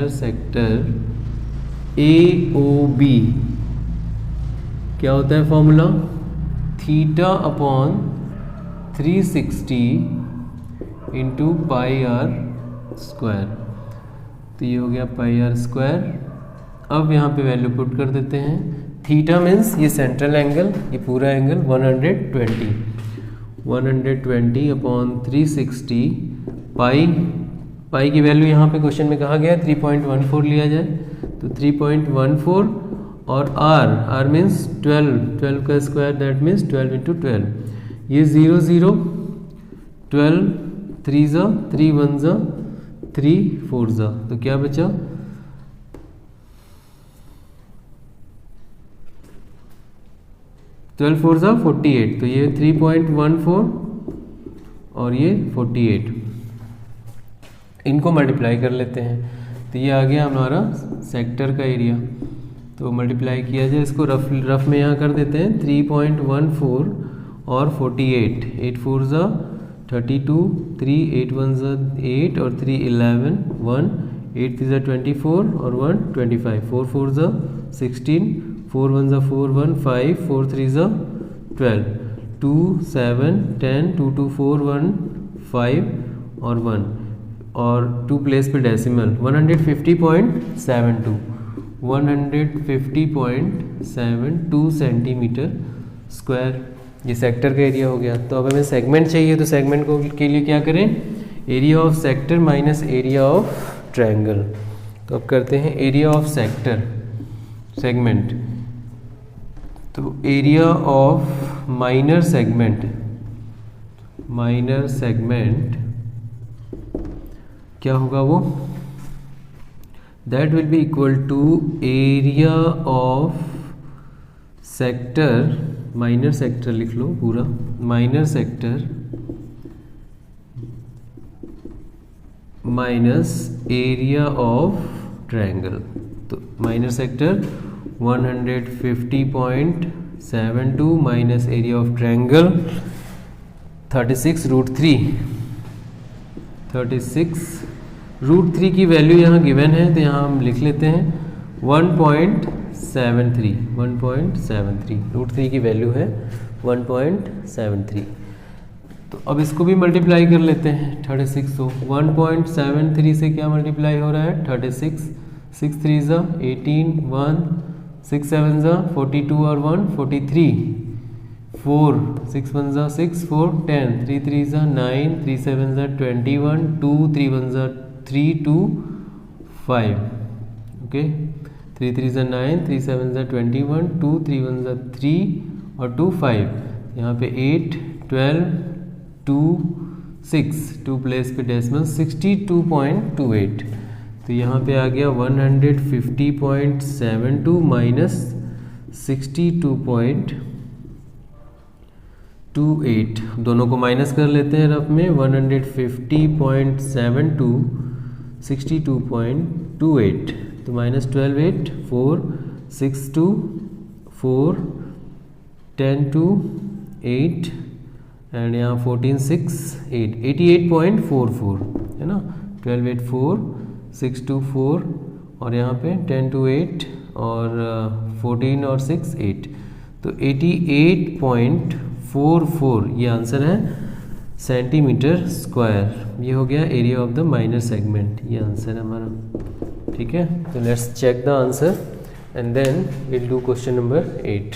सेक्टर AOB क्या होता है formula, theta upon 360 into πr square, तो ये हो गया πr स्क्वायर। अब यहाँ पे वैल्यू पुट कर देते हैं, थीटा मीन्स ये सेंट्रल एंगल, ये पूरा एंगल 120 अपॉन 360 पाई की वैल्यू यहाँ पे क्वेश्चन में कहा गया 3.14 लिया जाए, तो 3.14 और r मीन्स 12 का स्क्वायर दैट मीन्स 12 इंटू 12, ये 0 0 12 3 ज़ा 3 1 ज़ा 3 4 ज़ा, तो क्या बचा 12 4 ज़ा 48, तो ये 3.14 और ये 48, इनको मल्टीप्लाई कर लेते हैं, तो ये आ गया हमारा सेक्टर का एरिया। तो मल्टीप्लाई किया जाए, इसको रफ में यहाँ कर देते हैं, 3.14 और 48, 8 4 ज़ा 32, 3 8 1 ज़ा 8 और 3 11 1, 8 3 ज़ा 24 और 1 25, 4 4 ज़ा 16, 4 1 ज़ा 4 1 5, 4 3 ज़ा 12, 2 7 10, 2 2 4 1 5 और 1 और 2 प्लेस पे डेसिमल, 150.72 सेंटीमीटर स्क्वायर। ये सेक्टर का एरिया हो गया। तो अब हमें सेगमेंट चाहिए, तो सेगमेंट को के लिए क्या करें, area of sector minus area of triangle. तो अब करते हैं एरिया ऑफ सेक्टर सेगमेंट। तो एरिया ऑफ माइनर सेगमेंट क्या होगा वो, that will be equal to area of sector, minor sector लिख लो पूरा, minor sector minus area of triangle. तो minor sector 150.72 minus area of triangle 36√3 की वैल्यू यहाँ गिवन है, तो यहाँ हम लिख लेते हैं 1.73 √3 की वैल्यू है 1.73। तो अब इसको भी मल्टीप्लाई कर लेते हैं 36 को, 1.73 से क्या मल्टीप्लाई हो रहा है 36, 6 3 ज़ा 18, 1 6 7 ज़ा 42 और 1 43, 4 6 1 ज़ा 6 4 10, 3 3 ज़ा 9, 3 7 ज़ा 21, 2 3 1 ज़ा 3 2 5, ओके 3 3 ज़ा 9, 3 7 ज़ा 21, 2 3 1 ज़ा 3 और 2 5, यहाँ पे 8 12 2 6, 2 प्लेस पे डेसिमल 62.28। तो यहाँ पे आ गया 150.72 माइनस 62.28, दोनों को माइनस कर लेते हैं रफ में, 150.72 62.28, तो माइनस 12 8 4 6 2 4 10 2 8 एंड यहाँ 14 6 8 88.44 है ना, 12 8 4 6 2 4 और यहाँ पे 10 2 8 और 14 और 6 8, तो 88.44 ये आंसर है सेंटीमीटर स्क्वायर। ये हो गया area of the minor segment, ये आंसर है हमारा। ठीक है, तो let's check the answer and then will do question number 8।